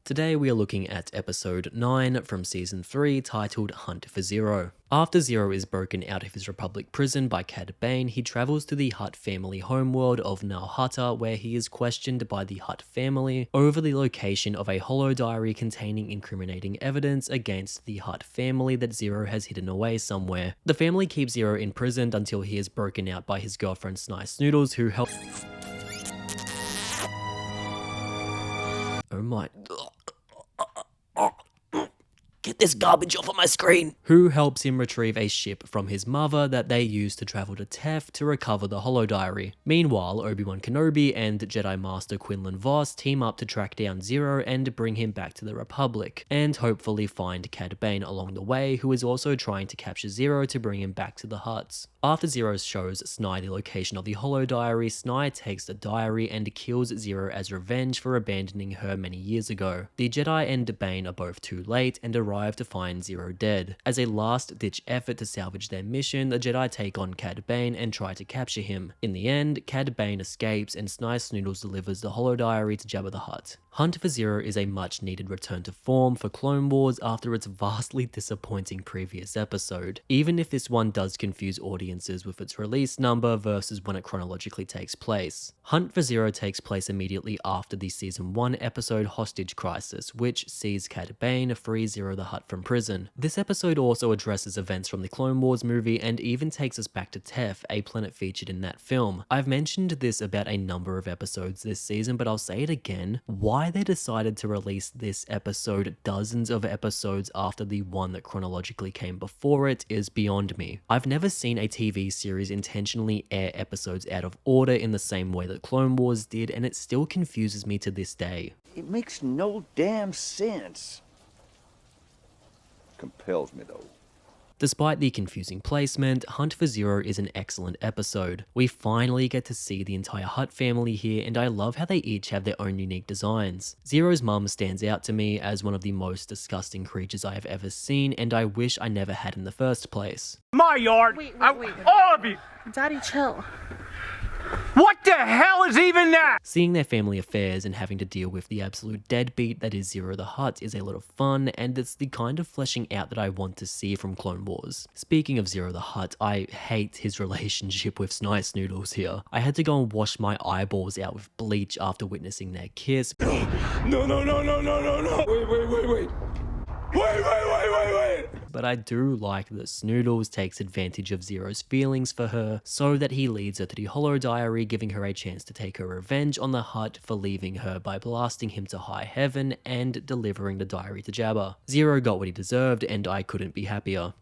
Today we are looking at episode 9 from season 3 titled Hunt for Zero. After Zero is broken out of his Republic prison by Cad Bane, he travels to the Hutt family homeworld of Nal Hutta, where he is questioned by the Hutt family over the location of a holodiary containing incriminating evidence against the Hutt family that Zero has hidden away somewhere. The family keeps Zero imprisoned until he is broken out by his girlfriend Snice Noodles, who helps. Oh my. Get this garbage off of my screen! Who helps him retrieve a ship from his mother that they use to travel to Tef to recover the holodiary. Meanwhile, Obi-Wan Kenobi and Jedi Master Quinlan Vos team up to track down Zero and bring him back to the Republic, and hopefully find Cad Bane along the way, who is also trying to capture Zero to bring him back to the Hutts. After Zero shows Sni the location of the holodiary, Sni takes the diary and kills Zero as revenge for abandoning her many years ago. The Jedi and Bane are both too late and arrive to find Zero dead. As a last-ditch effort to salvage their mission, the Jedi take on Cad Bane and try to capture him. In the end, Cad Bane escapes and Snice Noodles delivers the holodiary to Jabba the Hutt. Hunt for Zero is a much-needed return to form for Clone Wars after its vastly disappointing previous episode. Even if this one does confuse audiences audiences with its release number versus when it chronologically takes place. Hunt for Zero takes place immediately after the Season 1 episode Hostage Crisis, which sees Cad Bane free Zero the Hutt from prison. This episode also addresses events from the Clone Wars movie and even takes us back to Tef, a planet featured in that film. I've mentioned this about a number of episodes this season, but I'll say it again. Why they decided to release this episode dozens of episodes after the one that chronologically came before it is beyond me. I've never seen a TV series intentionally air episodes out of order in the same way that Clone Wars did, and it still confuses me to this day. It makes no damn sense. Compels me though. Despite the confusing placement, Hunt for Zero is an excellent episode. We finally get to see the entire Hutt family here, and I love how they each have their own unique designs. Zero's mum stands out to me as one of the most disgusting creatures I have ever seen, and I wish I never had in the first place. My yard! Wait. All of you! Daddy, chill. What the hell is even that? Seeing their family affairs and having to deal with the absolute deadbeat that is Zero the Hutt is a lot of fun, and it's the kind of fleshing out that I want to see from Clone Wars. Speaking of Zero the Hutt, I hate his relationship with Nice Noodles here. I had to go and wash my eyeballs out with bleach after witnessing their kiss. No. Wait. But I do like that Snoodles takes advantage of Zero's feelings for her so that he leads her to the Hollow Diary, giving her a chance to take her revenge on the Hutt for leaving her by blasting him to high heaven and delivering the diary to Jabba. Zero got what he deserved, and I couldn't be happier.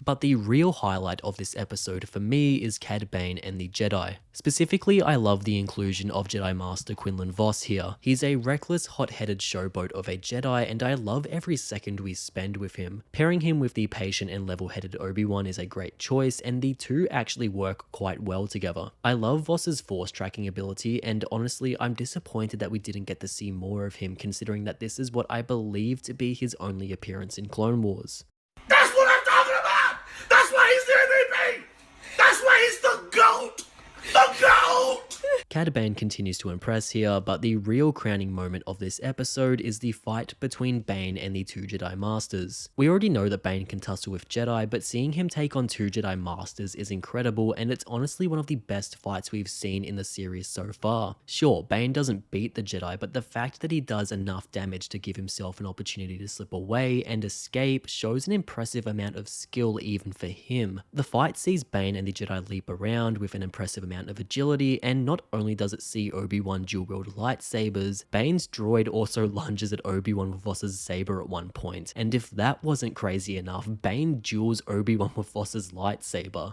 But the real highlight of this episode for me is Cad Bane and the Jedi. Specifically, I love the inclusion of Jedi Master Quinlan Vos here. He's a reckless, hot-headed showboat of a Jedi, and I love every second we spend with him. Pairing him with the patient and level-headed Obi-Wan is a great choice, and the two actually work quite well together. I love Vos's force tracking ability, and honestly, I'm disappointed that we didn't get to see more of him, considering that this is what I believe to be his only appearance in Clone Wars. That's what I'm talking about! That's why he's the MVP! That's why he's the GOAT! The GOAT! Cad Bane continues to impress here, but the real crowning moment of this episode is the fight between Bane and the two Jedi Masters. We already know that Bane can tussle with Jedi, but seeing him take on two Jedi Masters is incredible, and it's honestly one of the best fights we've seen in the series so far. Sure, Bane doesn't beat the Jedi, but the fact that he does enough damage to give himself an opportunity to slip away and escape shows an impressive amount of skill even for him. The fight sees Bane and the Jedi leap around with an impressive amount of agility, and not only does it see Obi-Wan dual-wield lightsabers, Bane's droid also lunges at Obi-Wan with Vos's saber at one point, and if that wasn't crazy enough, Bane duels Obi-Wan with Vos's lightsaber.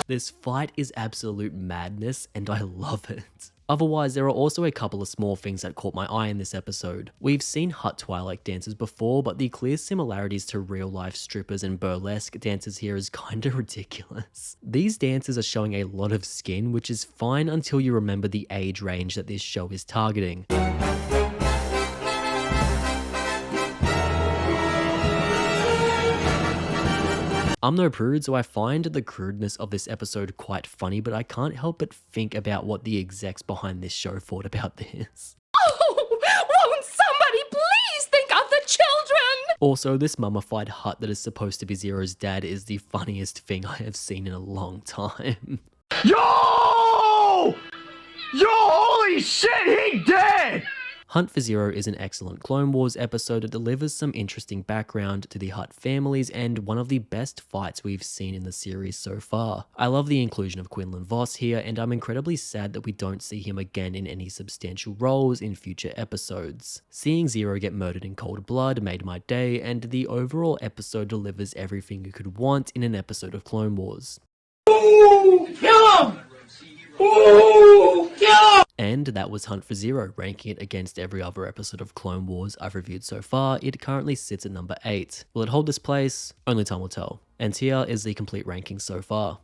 This fight is absolute madness, and I love it. Otherwise, there are also a couple of small things that caught my eye in this episode. We've seen Hutt Twilight dancers before, but the clear similarities to real-life strippers and burlesque dancers here is kinda ridiculous. These dancers are showing a lot of skin, which is fine until you remember the age range that this show is targeting. I'm no prude, so I find the crudeness of this episode quite funny, but I can't help but think about what the execs behind this show thought about this. Oh, won't somebody please think of the children? Also, this mummified Hutt that is supposed to be Zero's dad is the funniest thing I have seen in a long time. Yo! Holy shit, he dead! Hunt for Zero is an excellent Clone Wars episode that delivers some interesting background to the Hutt families and one of the best fights we've seen in the series so far. I love the inclusion of Quinlan Vos here, and I'm incredibly sad that we don't see him again in any substantial roles in future episodes. Seeing Zero get murdered in cold blood made my day, and the overall episode delivers everything you could want in an episode of Clone Wars. Ooh, kill him! Ooh, kill him! And that was Hunt for Zero, ranking it against every other episode of Clone Wars I've reviewed so far. It currently sits at number 8. Will it hold this place? Only time will tell. And here is the complete ranking so far.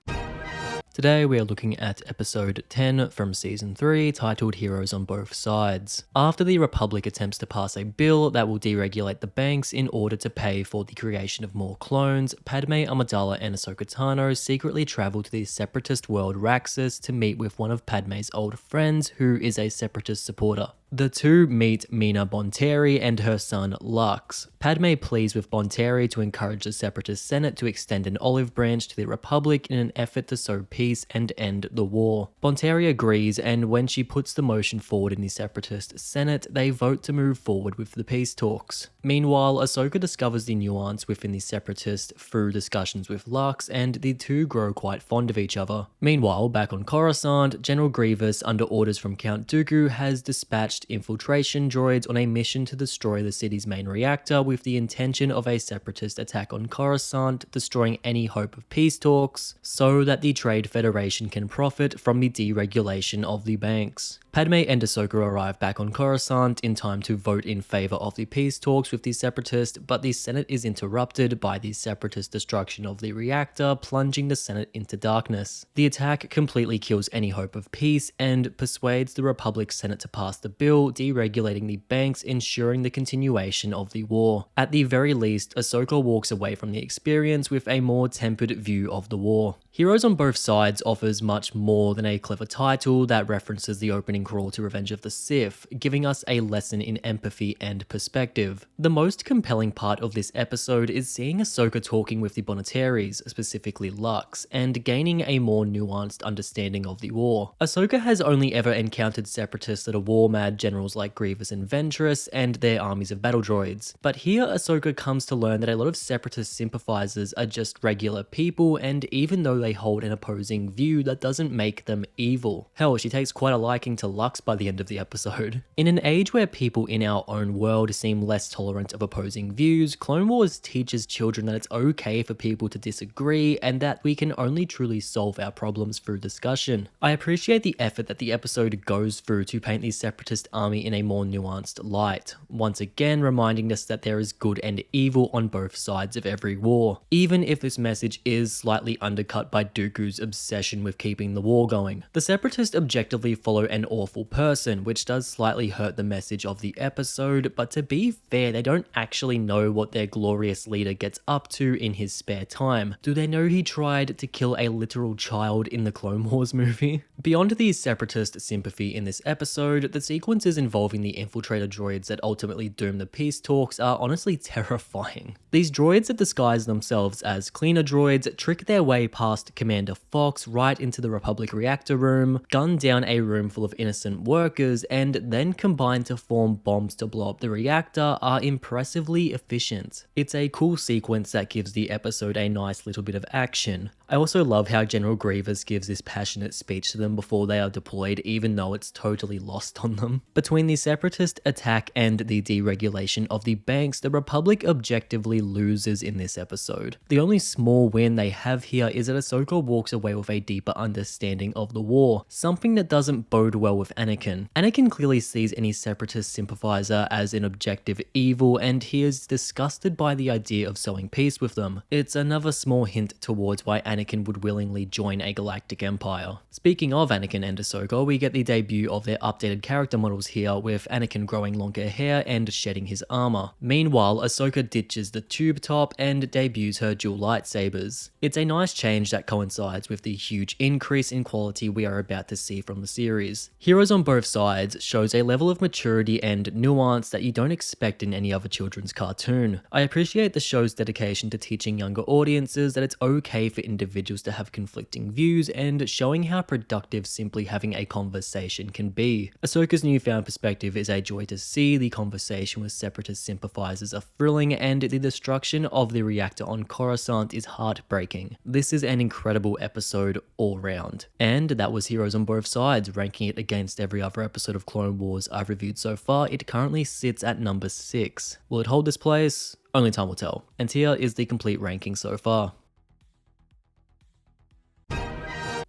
To Today we are looking at episode 10 from season 3 titled Heroes on Both Sides. After the Republic attempts to pass a bill that will deregulate the banks in order to pay for the creation of more clones, Padme Amidala and Ahsoka Tano secretly travel to the separatist world Raxus to meet with one of Padme's old friends who is a separatist supporter. The two meet Mina Bonteri and her son Lux. Padme pleads with Bonteri to encourage the Separatist Senate to extend an olive branch to the Republic in an effort to sow peace and end the war. Bonteri agrees, and when she puts the motion forward in the Separatist Senate, they vote to move forward with the peace talks. Meanwhile, Ahsoka discovers the nuance within the Separatist through discussions with Lux, and the two grow quite fond of each other. Meanwhile, back on Coruscant, General Grievous, under orders from Count Dooku, has dispatched infiltration droids on a mission to destroy the city's main reactor with the intention of a separatist attack on Coruscant, destroying any hope of peace talks, so that the Trade Federation can profit from the deregulation of the banks. Padme and Ahsoka arrive back on Coruscant in time to vote in favor of the peace talks with the Separatists, but the Senate is interrupted by the Separatist destruction of the reactor, plunging the Senate into darkness. The attack completely kills any hope of peace and persuades the Republic Senate to pass the bill deregulating the banks, ensuring the continuation of the war. At the very least, Ahsoka walks away from the experience with a more tempered view of the war. Heroes on Both Sides offers much more than a clever title that references the opening crawl to Revenge of the Sith, giving us a lesson in empathy and perspective. The most compelling part of this episode is seeing Ahsoka talking with the Bonateries, specifically Lux, and gaining a more nuanced understanding of the war. Ahsoka has only ever encountered separatists that are war-mad generals like Grievous and Ventress and their armies of battle droids, but here Ahsoka comes to learn that a lot of separatist sympathizers are just regular people, and even though they hold an opposing view, that doesn't make them evil. Hell, she takes quite a liking to Lux by the end of the episode. In an age where people in our own world seem less tolerant of opposing views, Clone Wars teaches children that it's okay for people to disagree and that we can only truly solve our problems through discussion. I appreciate the effort that the episode goes through to paint the separatist army in a more nuanced light, once again reminding us that there is good and evil on both sides of every war, even if this message is slightly undercut by Dooku's obsession with keeping the war going. The separatists objectively follow an awful person, which does slightly hurt the message of the episode, but to be fair, they don't actually know what their glorious leader gets up to in his spare time. Do they know he tried to kill a literal child in the Clone Wars movie? Beyond the separatist sympathy in this episode, the sequences involving the infiltrator droids that ultimately doom the peace talks are honestly terrifying. These droids that disguise themselves as cleaner droids trick their way past Commander Fox right into the Republic reactor room, gun down a room full of innocent workers, and then combine to form bombs to blow up the reactor are impressively efficient. It's a cool sequence that gives the episode a nice little bit of action. I also love how General Grievous gives this passionate speech to them before they are deployed, even though it's totally lost on them. Between the separatist attack and the deregulation of the banks, the Republic objectively loses in this episode. The only small win they have here is that Ahsoka walks away with a deeper understanding of the war, something that doesn't bode well with Anakin. Anakin clearly sees any separatist sympathizer as an objective evil, and he is disgusted by the idea of sowing peace with them. It's another small hint towards why Anakin would willingly join a galactic empire. Speaking of Anakin and Ahsoka, we get the debut of their updated character models here, with Anakin growing longer hair and shedding his armor. Meanwhile, Ahsoka ditches the tube top and debuts her dual lightsabers. It's a nice change that coincides with the huge increase in quality we are about to see from the series. Heroes on Both Sides shows a level of maturity and nuance that you don't expect in any other children's cartoon. I appreciate the show's dedication to teaching younger audiences that it's okay for individuals to have conflicting views, and showing how productive simply having a conversation can be. Ahsoka's newfound perspective is a joy to see, the conversation with separatist sympathizers are thrilling, and the destruction of the reactor on Coruscant is heartbreaking. This is an incredible episode all round. And that was Heroes on Both Sides. Ranking it against every other episode of Clone Wars I've reviewed so far, it currently sits at number 6. Will it hold this place? Only time will tell. And here is the complete ranking so far.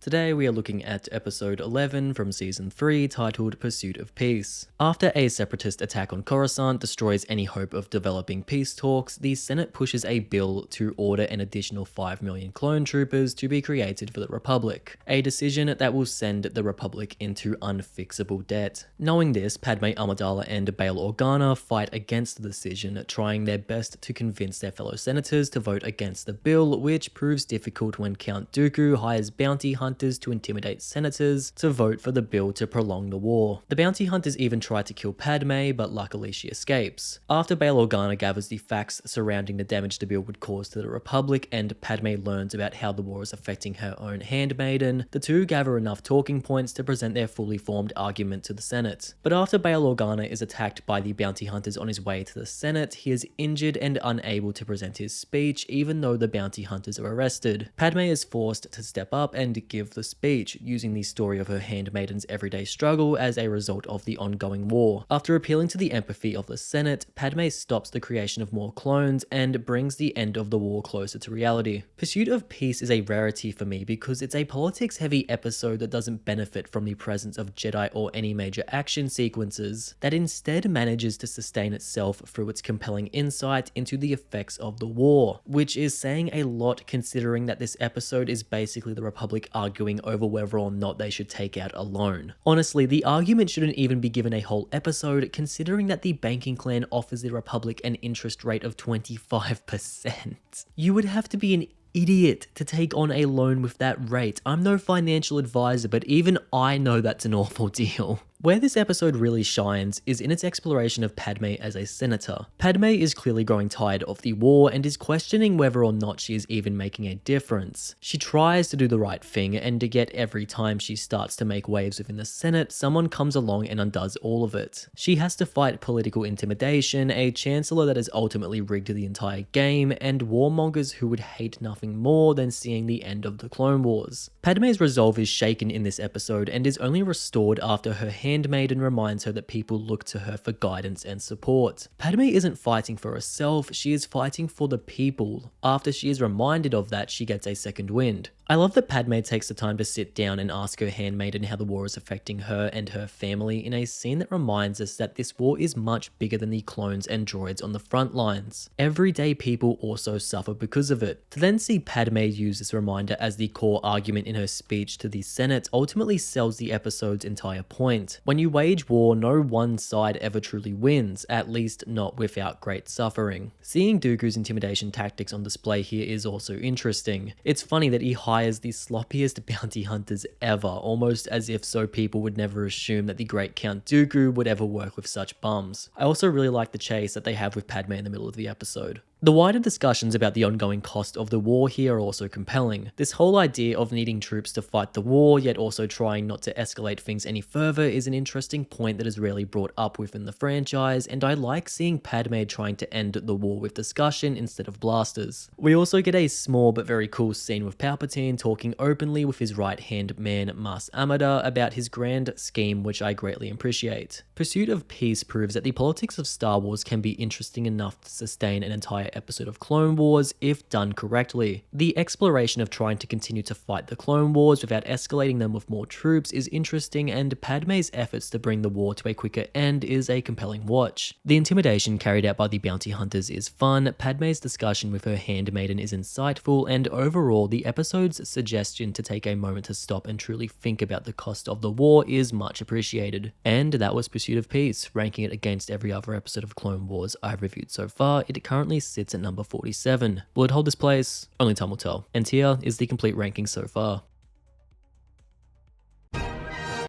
Today we are looking at episode 11 from season 3 titled Pursuit of Peace. After a separatist attack on Coruscant destroys any hope of developing peace talks, the Senate pushes a bill to order an additional 5 million clone troopers to be created for the Republic, a decision that will send the Republic into unfixable debt. Knowing this, Padme Amidala and Bail Organa fight against the decision, trying their best to convince their fellow senators to vote against the bill, which proves difficult when Count Dooku hires bounty hunters to intimidate senators to vote for the bill to prolong the war. The bounty hunters even try to kill Padme, but luckily she escapes. After Bail Organa gathers the facts surrounding the damage the bill would cause to the Republic and Padme learns about how the war is affecting her own handmaiden, the two gather enough talking points to present their fully formed argument to the Senate. But after Bail Organa is attacked by the bounty hunters on his way to the Senate, he is injured and unable to present his speech even though the bounty hunters are arrested. Padme is forced to step up and give the speech, using the story of her handmaiden's everyday struggle as a result of the ongoing war. After appealing to the empathy of the Senate, Padme stops the creation of more clones and brings the end of the war closer to reality. Pursuit of Peace is a rarity for me because it's a politics-heavy episode that doesn't benefit from the presence of Jedi or any major action sequences, that instead manages to sustain itself through its compelling insight into the effects of the war, which is saying a lot considering that this episode is basically the Republic arguing over whether or not they should take out a loan. Honestly, the argument shouldn't even be given a whole episode considering that the banking clan offers the Republic an interest rate of 25%. You would have to be an idiot to take on a loan with that rate. I'm no financial advisor, but even I know that's an awful deal. Where this episode really shines is in its exploration of Padme as a senator. Padme is clearly growing tired of the war and is questioning whether or not she is even making a difference. She tries to do the right thing, and yet every time she starts to make waves within the Senate, someone comes along and undoes all of it. She has to fight political intimidation, a chancellor that has ultimately rigged the entire game, and warmongers who would hate nothing more than seeing the end of the Clone Wars. Padme's resolve is shaken in this episode and is only restored after her handmaiden reminds her that people look to her for guidance and support. Padme isn't fighting for herself, she is fighting for the people. After she is reminded of that, she gets a second wind. I love that Padme takes the time to sit down and ask her handmaiden how the war is affecting her and her family in a scene that reminds us that this war is much bigger than the clones and droids on the front lines. Everyday people also suffer because of it. To then see Padme use this reminder as the core argument in her speech to the Senate ultimately sells the episode's entire point. When you wage war, no one side ever truly wins, at least not without great suffering. Seeing Dooku's intimidation tactics on display here is also interesting. It's funny that he hires the sloppiest bounty hunters ever, almost as if so people would never assume that the great Count Dooku would ever work with such bums. I also really like the chase that they have with Padme in the middle of the episode. The wider discussions about the ongoing cost of the war here are also compelling. This whole idea of needing troops to fight the war, yet also trying not to escalate things any further, is an interesting point that is rarely brought up within the franchise, and I like seeing Padme trying to end the war with discussion instead of blasters. We also get a small but very cool scene with Palpatine talking openly with his right-hand man Mas Amida about his grand scheme, which I greatly appreciate. Pursuit of Peace proves that the politics of Star Wars can be interesting enough to sustain an entire episode of Clone Wars if done correctly. The exploration of trying to continue to fight the Clone Wars without escalating them with more troops is interesting, and Padme's efforts to bring the war to a quicker end is a compelling watch. The intimidation carried out by the bounty hunters is fun, Padme's discussion with her handmaiden is insightful, and overall the episode's suggestion to take a moment to stop and truly think about the cost of the war is much appreciated. And that was Pursuit of Peace. Ranking it against every other episode of Clone Wars I've reviewed so far, it currently sits at number 47. Will it hold this place? Only time will tell. And here is the complete ranking so far.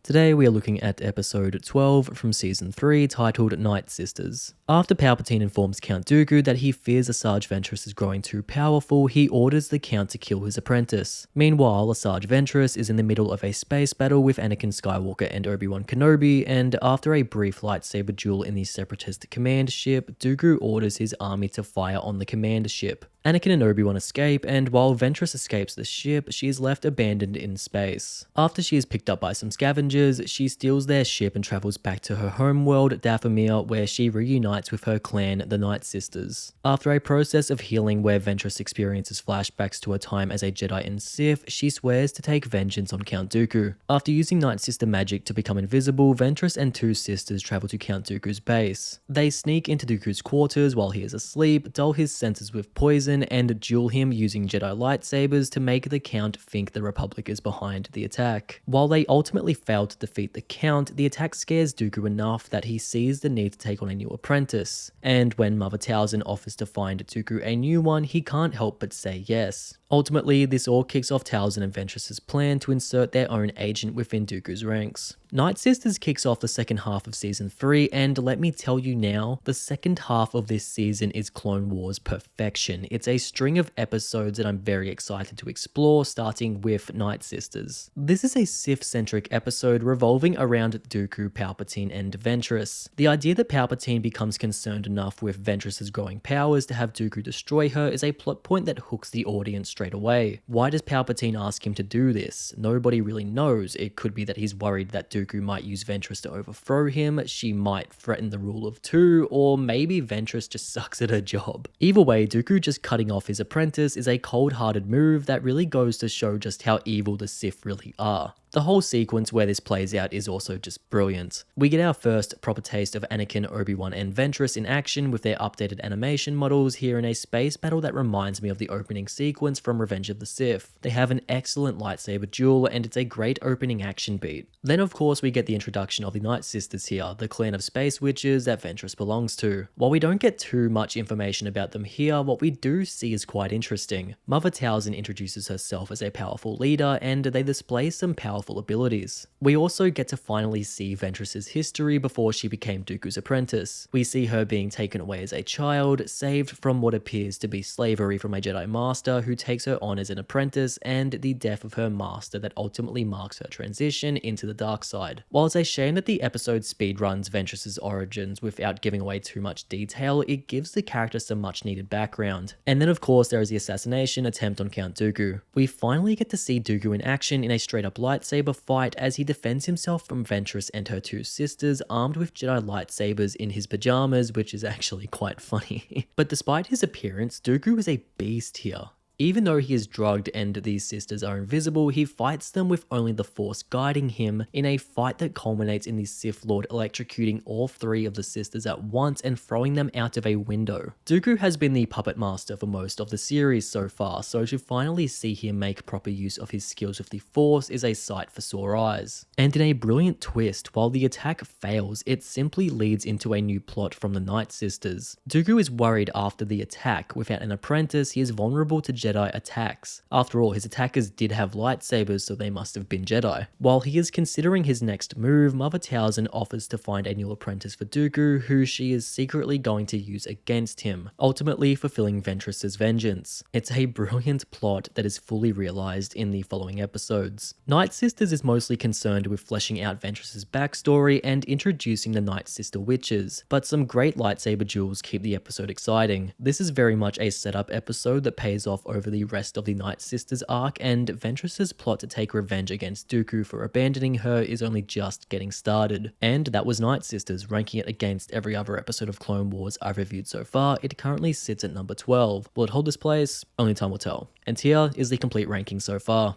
Today we are looking at episode 12 from season 3 titled Night Sisters. After Palpatine informs Count Dooku that he fears Asajj Ventress is growing too powerful, he orders the Count to kill his apprentice. Meanwhile, Asajj Ventress is in the middle of a space battle with Anakin Skywalker and Obi-Wan Kenobi, and after a brief lightsaber duel in the Separatist command ship, Dooku orders his army to fire on the command ship. Anakin and Obi-Wan escape, and while Ventress escapes the ship, she is left abandoned in space. After she is picked up by some scavengers, she steals their ship and travels back to her homeworld, Dathomir, where she reunites with her clan, the Night Sisters. After a process of healing where Ventress experiences flashbacks to her time as a Jedi and Sith, she swears to take vengeance on Count Dooku. After using Night Sister magic to become invisible, Ventress and two sisters travel to Count Dooku's base. They sneak into Dooku's quarters while he is asleep, dull his senses with poison, and duel him using Jedi lightsabers to make the Count think the Republic is behind the attack. While they ultimately fail to defeat the Count, the attack scares Dooku enough that he sees the need to take on a new apprentice. And when Mother Talzin offers to find Dooku a new one, he can't help but say yes. Ultimately, this all kicks off Talzin and Ventress's plan to insert their own agent within Dooku's ranks. Night Sisters kicks off the second half of Season 3, and let me tell you now, the second half of this season is Clone Wars perfection. It's a string of episodes that I'm very excited to explore, starting with Night Sisters. This is a Sith-centric episode revolving around Dooku, Palpatine, and Ventress. The idea that Palpatine becomes concerned enough with Ventress's growing powers to have Dooku destroy her is a plot point that hooks the audience straight away. Why does Palpatine ask him to do this? Nobody really knows. It could be that he's worried that Dooku might use Ventress to overthrow him, she might threaten the rule of two, or maybe Ventress just sucks at her job. Either way, Dooku just cutting off his apprentice is a cold-hearted move that really goes to show just how evil the Sith really are. The whole sequence where this plays out is also just brilliant. We get our first proper taste of Anakin, Obi-Wan, and Ventress in action with their updated animation models here in a space battle that reminds me of the opening sequence from Revenge of the Sith. They have an excellent lightsaber duel, and it's a great opening action beat. Then of course we get the introduction of the Night Sisters here, the clan of space witches that Ventress belongs to. While we don't get too much information about them here, what we do see is quite interesting. Mother Talzin introduces herself as a powerful leader, and they display some powerful abilities. We also get to finally see Ventress's history before she became Dooku's apprentice. We see her being taken away as a child, saved from what appears to be slavery from a Jedi Master who takes her on as an apprentice, and the death of her master that ultimately marks her transition into the dark side. While it's a shame that the episode speedruns Ventress's origins without giving away too much detail, it gives the character some much needed background. And then of course there is the assassination attempt on Count Dooku. We finally get to see Dooku in action in a straight up lightsaber fight as he defends himself from Ventress and her two sisters armed with Jedi lightsabers in his pajamas, which is actually quite funny. But despite his appearance, Dooku is a beast here. Even though he is drugged and these sisters are invisible, he fights them with only the Force guiding him in a fight that culminates in the Sith Lord electrocuting all three of the sisters at once and throwing them out of a window. Dooku has been the puppet master for most of the series so far, so to finally see him make proper use of his skills with the Force is a sight for sore eyes. And in a brilliant twist, while the attack fails, it simply leads into a new plot from the Night Sisters. Dooku is worried after the attack. Without an apprentice, he is vulnerable to Jedi attacks. After all, his attackers did have lightsabers, so they must have been Jedi. While he is considering his next move, Mother Talzin offers to find a new apprentice for Dooku, who she is secretly going to use against him, ultimately fulfilling Ventress's vengeance. It's a brilliant plot that is fully realized in the following episodes. Night Sisters is mostly concerned with fleshing out Ventress's backstory and introducing the Night Sister witches, but some great lightsaber duels keep the episode exciting. This is very much a setup episode that pays off over the rest of the Night Sisters arc, and Ventress's plot to take revenge against Dooku for abandoning her is only just getting started. And that was Night Sisters, ranking it against every other episode of Clone Wars I've reviewed so far. It currently sits at number 12. Will it hold this place? Only time will tell. And here is the complete ranking so far.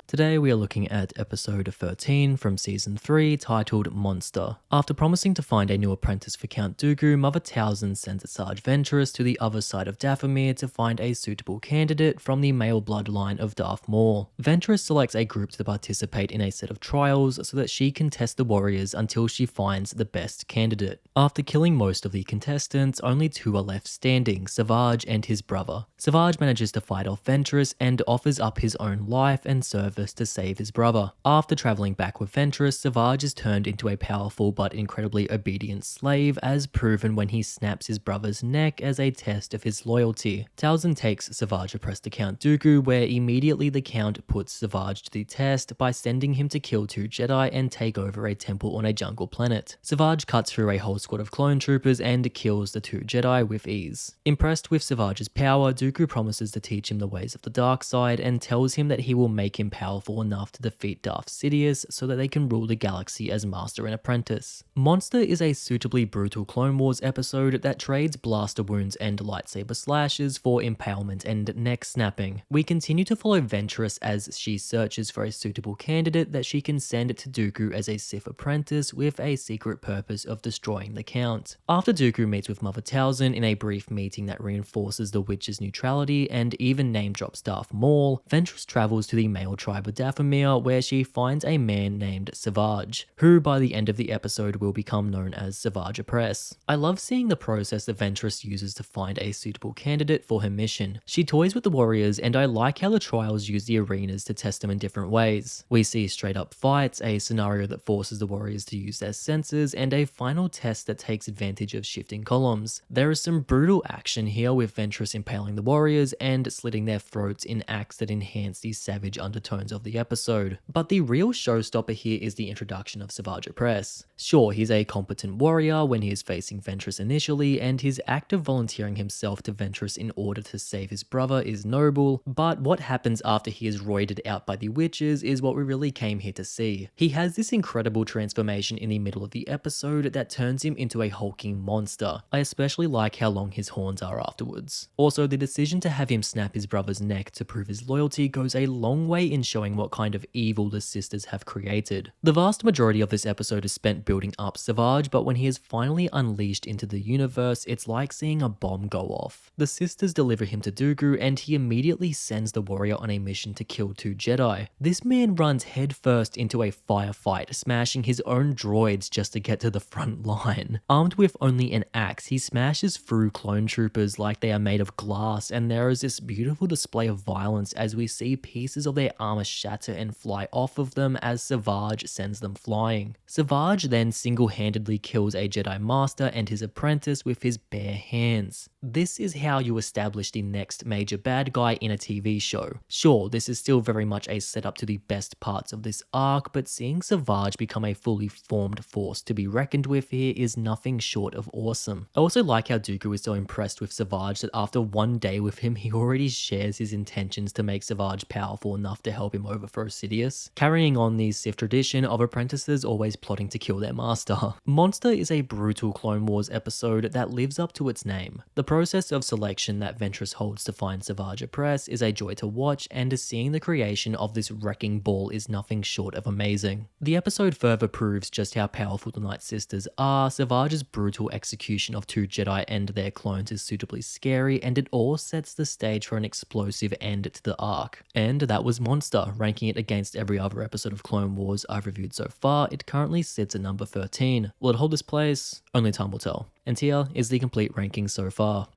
Today we are looking at episode 13 from season 3 titled Monster. After promising to find a new apprentice for Count Dooku, Mother Talzin sends Asajj Ventress to the other side of Dathomir to find a suitable candidate from the male bloodline of Darth Maul. Ventress selects a group to participate in a set of trials so that she can test the warriors until she finds the best candidate. After killing most of the contestants, only two are left standing, Savage and his brother. Savage manages to fight off Ventress and offers up his own life and serve purpose to save his brother. After traveling back with Ventress, Savage is turned into a powerful but incredibly obedient slave, as proven when he snaps his brother's neck as a test of his loyalty. Talzin takes Savage oppressed to Count Dooku, where immediately the Count puts Savage to the test by sending him to kill 2 Jedi and take over a temple on a jungle planet. Savage cuts through a whole squad of clone troopers and kills the 2 Jedi with ease. Impressed with Savage's power, Dooku promises to teach him the ways of the dark side and tells him that he will make him powerful enough to defeat Darth Sidious so that they can rule the galaxy as master and apprentice. Monster is a suitably brutal Clone Wars episode that trades blaster wounds and lightsaber slashes for impalement and neck snapping. We continue to follow Ventress as she searches for a suitable candidate that she can send to Dooku as a Sith apprentice with a secret purpose of destroying the Count. After Dooku meets with Mother Talzin in a brief meeting that reinforces the witch's neutrality and even name drops Darth Maul, Ventress travels to the male tribe of Dathomir, where she finds a man named Savage, who by the end of the episode will become known as Savage Opress. I love seeing the process that Ventress uses to find a suitable candidate for her mission. She toys with the warriors, and I like how the trials use the arenas to test them in different ways. We see straight up fights, a scenario that forces the warriors to use their senses, and a final test that takes advantage of shifting columns. There is some brutal action here, with Ventress impaling the warriors and slitting their throats in acts that enhance the savage undertones of the episode. But the real showstopper here is the introduction of Savage Opress. Sure, he's a competent warrior when he is facing Ventress initially, and his act of volunteering himself to Ventress in order to save his brother is noble, but what happens after he is roided out by the witches is what we really came here to see. He has this incredible transformation in the middle of the episode that turns him into a hulking monster. I especially like how long his horns are afterwards. Also, the decision to have him snap his brother's neck to prove his loyalty goes a long way in showing what kind of evil the sisters have created. The vast majority of this episode is spent building up Savage, but when he is finally unleashed into the universe, it's like seeing a bomb go off. The sisters deliver him to Dooku, and he immediately sends the warrior on a mission to kill 2 Jedi. This man runs headfirst into a firefight, smashing his own droids just to get to the front line. Armed with only an axe, he smashes through clone troopers like they are made of glass, and there is this beautiful display of violence as we see pieces of their armor shatter and fly off of them as Savage sends them flying. Savage then single-handedly kills a Jedi Master and his apprentice with his bare hands. This is how you establish the next major bad guy in a TV show. Sure, this is still very much a setup to the best parts of this arc, but seeing Savage become a fully formed force to be reckoned with here is nothing short of awesome. I also like how Dooku is so impressed with Savage that after one day with him, he already shares his intentions to make Savage powerful enough to help him overthrow Sidious, carrying on the Sith tradition of apprentices always plotting to kill their master. Monster is a brutal Clone Wars episode that lives up to its name. The process of selection that Ventress holds to find Savage Opress is a joy to watch, and seeing the creation of this wrecking ball is nothing short of amazing. The episode further proves just how powerful the Night Sisters are. Savage's brutal execution of 2 Jedi and their clones is suitably scary, and it all sets the stage for an explosive end to the arc. And that was Monster. Ranking it against every other episode of Clone Wars I've reviewed so far, it currently sits at number 13. Will it hold this place? Only time will tell. And here is the complete ranking so far.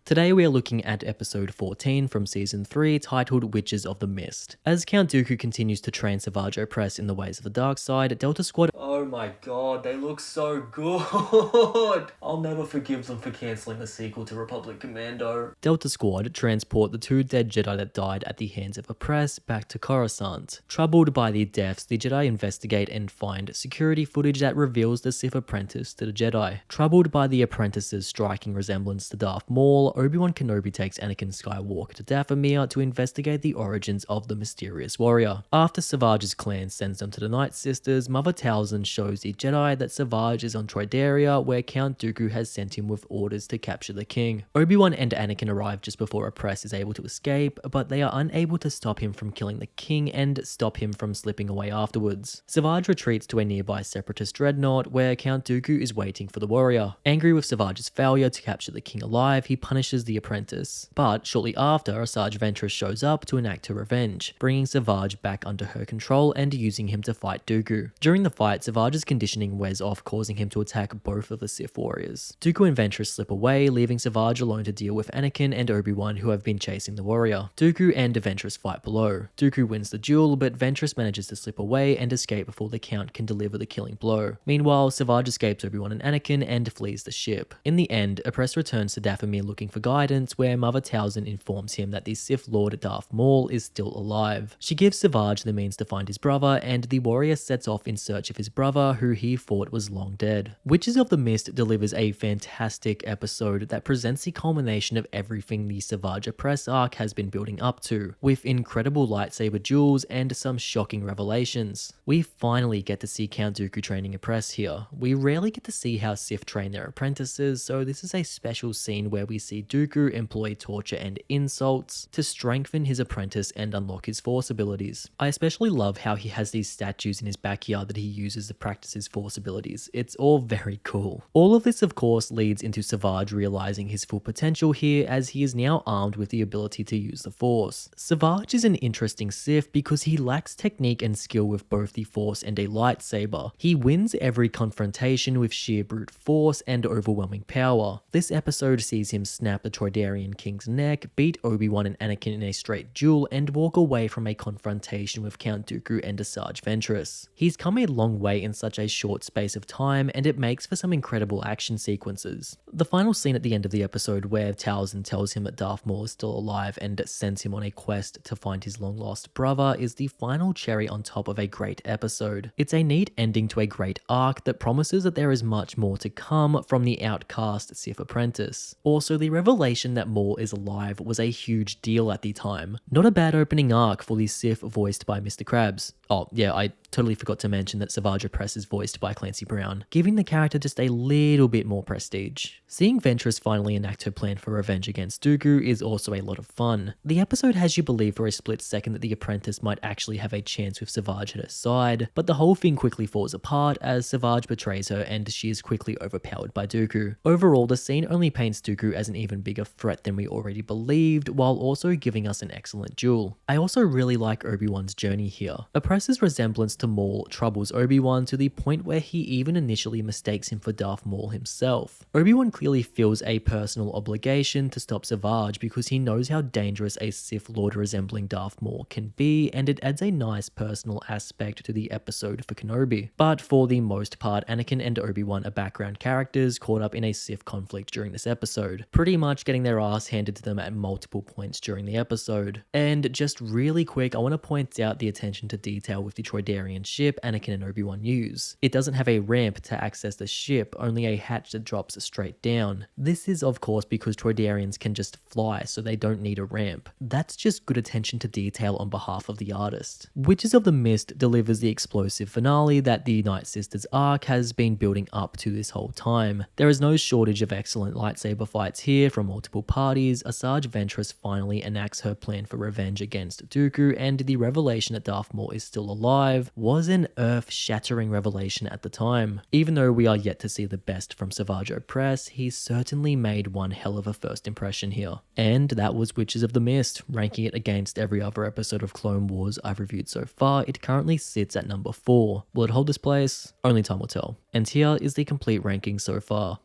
Today we are looking at episode 14 from season 3 titled Witches of the Mist. As Count Dooku continues to train Savage Opress in the ways of the dark side, Delta Squad— oh my god, they look so good! I'll never forgive them for cancelling the sequel to Republic Commando. Delta Squad transport the 2 dead Jedi that died at the hands of Opress back to Coruscant. Troubled by the deaths, the Jedi investigate and find security footage that reveals the Sith apprentice to the Jedi. Troubled by the apprentice's striking resemblance to Darth Maul, Obi-Wan Kenobi takes Anakin Skywalker to Dathomir to investigate the origins of the mysterious warrior. After Savage's clan sends them to the Night Sisters, Mother Talzin shows the Jedi that Savage is on Tridaria, where Count Dooku has sent him with orders to capture the king. Obi-Wan and Anakin arrive just before Opress is able to escape, but they are unable to stop him from killing the king and stop him from slipping away afterwards. Savage retreats to a nearby separatist dreadnought, where Count Dooku is waiting for the warrior. Angry with Savage's failure to capture the king alive, he punishes the apprentice. But shortly after, Asajj Ventress shows up to enact her revenge, bringing Savage back under her control and using him to fight Dooku. During the fight, Savage Savage's conditioning wears off, causing him to attack both of the Sith warriors. Dooku and Ventress slip away, leaving Savage alone to deal with Anakin and Obi-Wan, who have been chasing the warrior. Dooku and Ventress fight below. Dooku wins the duel, but Ventress manages to slip away and escape before the Count can deliver the killing blow. Meanwhile, Savage escapes Obi-Wan and Anakin and flees the ship. In the end, Oppress returns to Dathomir looking for guidance, where Mother Talzin informs him that the Sith Lord Darth Maul is still alive. She gives Savage the means to find his brother, and the warrior sets off in search of his brother, who he thought was long dead. Witches of the Mist delivers a fantastic episode that presents the culmination of everything the Savage Oppress arc has been building up to, with incredible lightsaber duels and some shocking revelations. We finally get to see Count Dooku training Oppress here. We rarely get to see how Sith train their apprentices, so this is a special scene where we see Dooku employ torture and insults to strengthen his apprentice and unlock his Force abilities. I especially love how he has these statues in his backyard that he uses to practice his Force abilities. It's all very cool. All of this, of course, leads into Savage realizing his full potential here, as he is now armed with the ability to use the Force. Savage is an interesting Sith because he lacks technique and skill with both the Force and a lightsaber. He wins every confrontation with sheer brute force and overwhelming power. This episode sees him snap the Troidarian King's neck, beat Obi-Wan and Anakin in a straight duel, and walk away from a confrontation with Count Dooku and Asajj Ventress. He's come a long way in such a short space of time, and it makes for some incredible action sequences. The final scene at the end of the episode, where Talzin tells him that Darth Maul is still alive and sends him on a quest to find his long-lost brother, is the final cherry on top of a great episode. It's a neat ending to a great arc that promises that there is much more to come from the outcast Sith apprentice. Also, the revelation that Maul is alive was a huge deal at the time. Not a bad opening arc for the Sith voiced by Mr. Krabs. Oh yeah, I totally forgot to mention that Savage Oppress is voiced by Clancy Brown, giving the character just a little bit more prestige. Seeing Ventress finally enact her plan for revenge against Dooku is also a lot of fun. The episode has you believe for a split second that the apprentice might actually have a chance with Savage at her side, but the whole thing quickly falls apart as Savage betrays her and she is quickly overpowered by Dooku. Overall, the scene only paints Dooku as an even bigger threat than we already believed, while also giving us an excellent duel. I also really like Obi-Wan's journey here. Oppress's resemblance to Maul troubles Obi-Wan to the point where he even initially mistakes him for Darth Maul himself. Obi-Wan clearly feels a personal obligation to stop Savage because he knows how dangerous a Sith Lord resembling Darth Maul can be, and it adds a nice personal aspect to the episode for Kenobi. But for the most part, Anakin and Obi-Wan are background characters caught up in a Sith conflict during this episode, pretty much getting their ass handed to them at multiple points during the episode. And just really quick, I want to point out the attention to detail with the Troidarian ship Anakin and Obi-Wan use. It doesn't have a ramp to access the ship, only a hatch that drops straight down. This is of course because Troidarians can just fly, so they don't need a ramp. That's just good attention to detail on behalf of the artist. Witches of the Mist delivers the explosive finale that the Night Sisters arc has been building up to this whole time. There is no shortage of excellent lightsaber fights here from multiple parties. Asajj Ventress finally enacts her plan for revenge against Dooku, and the revelation that Darth Maul is still alive was an earth-shattering revelation at the time. Even though we are yet to see the best from Savage Oppress, he certainly made one hell of a first impression here. And that was Witches of the Mist. Ranking it against every other episode of Clone Wars I've reviewed so far, it currently sits at number 4. Will it hold this place? Only time will tell. And here is the complete ranking so far.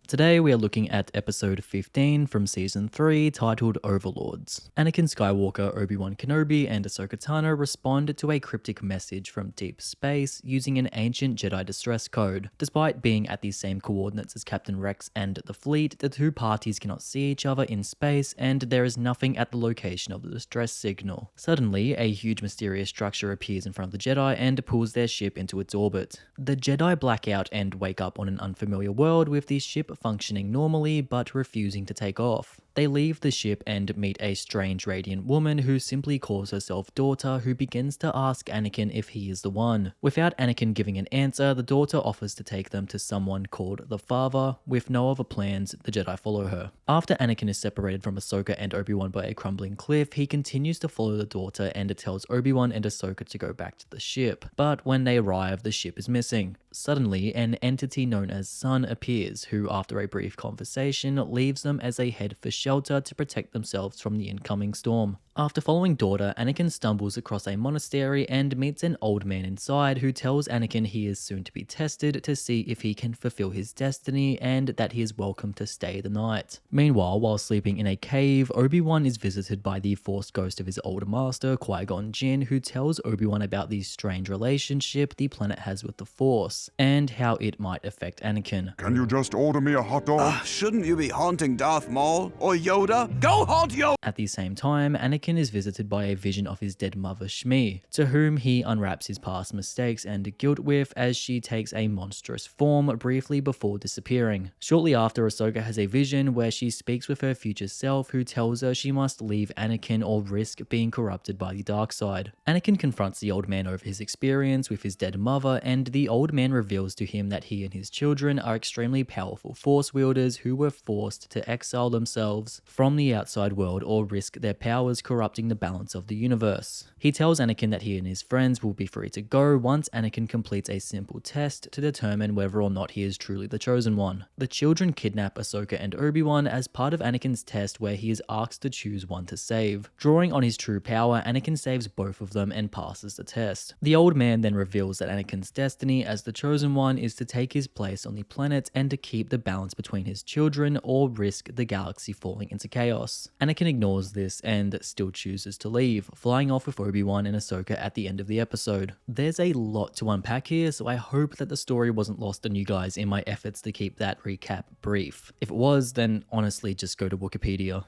Today we are looking at episode 15 from season 3 titled Overlords. Anakin Skywalker, Obi-Wan Kenobi, and Ahsoka Tano respond to a cryptic message from deep space using an ancient Jedi distress code. Despite being at the same coordinates as Captain Rex and the fleet, the two parties cannot see each other in space, and there is nothing at the location of the distress signal. Suddenly, a huge mysterious structure appears in front of the Jedi and pulls their ship into its orbit. The Jedi black out and wake up on an unfamiliar world with the ship functioning normally but refusing to take off. They leave the ship and meet a strange radiant woman who simply calls herself Daughter, who begins to ask Anakin if he is the one. Without Anakin giving an answer, the Daughter offers to take them to someone called the Father. With no other plans, the Jedi follow her. After Anakin is separated from Ahsoka and Obi-Wan by a crumbling cliff, he continues to follow the Daughter and tells Obi-Wan and Ahsoka to go back to the ship. But when they arrive, the ship is missing. Suddenly, an entity known as Sun appears, who after a brief conversation leaves them as they head for shelter to protect themselves from the incoming storm. After following daughter, Anakin stumbles across a monastery and meets an old man inside who tells Anakin he is soon to be tested to see if he can fulfill his destiny and that he is welcome to stay the night. Meanwhile, while sleeping in a cave, Obi-Wan is visited by the Force ghost of his older master, Qui-Gon Jinn, who tells Obi-Wan about the strange relationship the planet has with the Force and how it might affect Anakin. Can you just order me a hot dog? Shouldn't you be haunting Darth Maul or Yoda? Go haunt Yoda! At the same time, Anakin is visited by a vision of his dead mother Shmi, to whom he unwraps his past mistakes and guilt with as she takes a monstrous form briefly before disappearing. Shortly after, Ahsoka has a vision where she speaks with her future self who tells her she must leave Anakin or risk being corrupted by the dark side. Anakin confronts the old man over his experience with his dead mother, and the old man reveals to him that he and his children are extremely powerful Force wielders who were forced to exile themselves from the outside world or risk their powers corrupting the balance of the universe. He tells Anakin that he and his friends will be free to go once Anakin completes a simple test to determine whether or not he is truly the chosen one. The children kidnap Ahsoka and Obi-Wan as part of Anakin's test where he is asked to choose one to save. Drawing on his true power, Anakin saves both of them and passes the test. The old man then reveals that Anakin's destiny as the chosen one is to take his place on the planet and to keep the balance between his children or risk the galaxy falling into chaos. Anakin ignores this and still chooses to leave, flying off with Obi-Wan and Ahsoka at the end of the episode. There's a lot to unpack here, so I hope that the story wasn't lost on you guys in my efforts to keep that recap brief. If it was, then honestly just go to Wikipedia.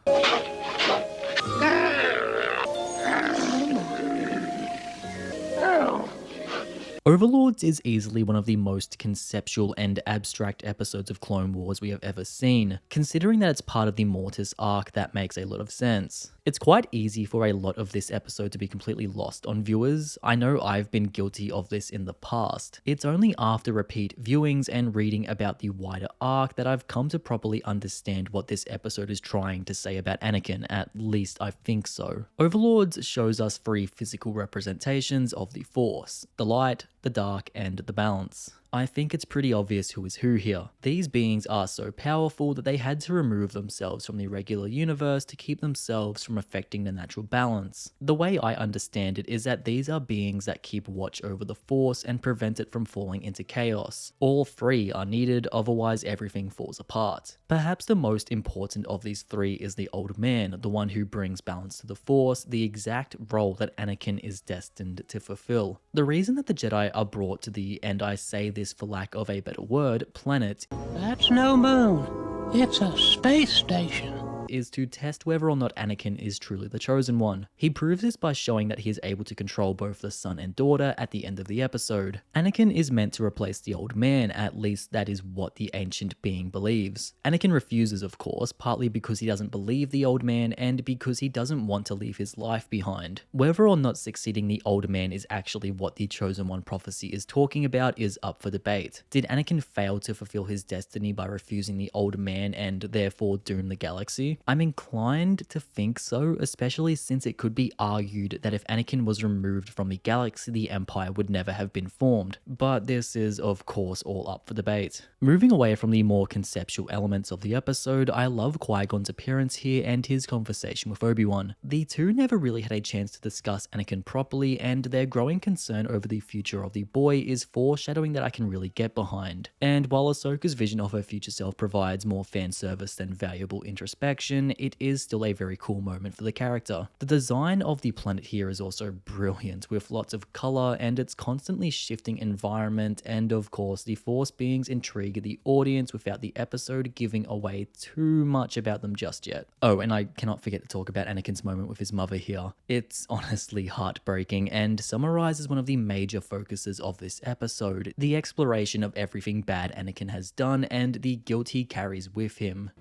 Overlords is easily one of the most conceptual and abstract episodes of Clone Wars we have ever seen. Considering that it's part of the Mortis arc, that makes a lot of sense. It's quite easy for a lot of this episode to be completely lost on viewers. I know I've been guilty of this in the past. It's only after repeat viewings and reading about the wider arc that I've come to properly understand what this episode is trying to say about Anakin, at least I think so. Overlords shows us three physical representations of the Force: the light, the dark, and the balance. I think it's pretty obvious who is who here. These beings are so powerful that they had to remove themselves from the regular universe to keep themselves from affecting the natural balance. The way I understand it is that these are beings that keep watch over the Force and prevent it from falling into chaos. All three are needed, otherwise everything falls apart. Perhaps the most important of these three is the old man, the one who brings balance to the Force, the exact role that Anakin is destined to fulfill. The reason that the Jedi are brought to the, and I say this for lack of a better word, planet, That's no moon. It's a space station. is to test whether or not Anakin is truly the chosen one. He proves this by showing that he is able to control both the son and daughter at the end of the episode. Anakin is meant to replace the old man, at least that is what the ancient being believes. Anakin refuses, of course, partly because he doesn't believe the old man and because he doesn't want to leave his life behind. Whether or not succeeding the old man is actually what the chosen one prophecy is talking about is up for debate. Did Anakin fail to fulfill his destiny by refusing the old man and therefore doom the galaxy? I'm inclined to think so, especially since it could be argued that if Anakin was removed from the galaxy, the Empire would never have been formed. But this is, of course, all up for debate. Moving away from the more conceptual elements of the episode, I love Qui-Gon's appearance here and his conversation with Obi-Wan. The two never really had a chance to discuss Anakin properly, and their growing concern over the future of the boy is foreshadowing that I can really get behind. And while Ahsoka's vision of her future self provides more fan service than valuable introspection, it is still a very cool moment for the character. The design of the planet here is also brilliant, with lots of color and its constantly shifting environment, and of course the Force beings intrigue the audience without the episode giving away too much about them just yet. Oh, and I cannot forget to talk about Anakin's moment with his mother here. It's honestly heartbreaking and summarizes one of the major focuses of this episode, the exploration of everything bad Anakin has done and the guilt he carries with him.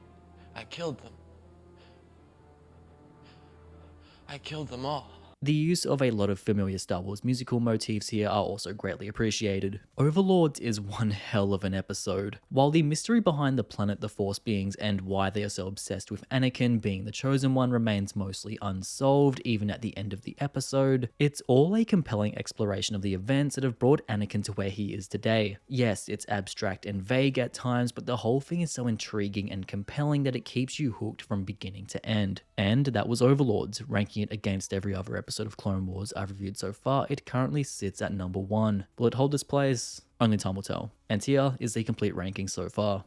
I killed them. I killed them all. The use of a lot of familiar Star Wars musical motifs here are also greatly appreciated. Overlords is one hell of an episode. While the mystery behind the planet the Force beings and why they are so obsessed with Anakin being the chosen one remains mostly unsolved even at the end of the episode, it's all a compelling exploration of the events that have brought Anakin to where he is today. Yes, it's abstract and vague at times, but the whole thing is so intriguing and compelling that it keeps you hooked from beginning to end. And that was Overlords. Ranking it against every other episode of Clone Wars I've reviewed so far, it currently sits at number 1. Will it hold this place? Only time will tell. And here is the complete ranking so far.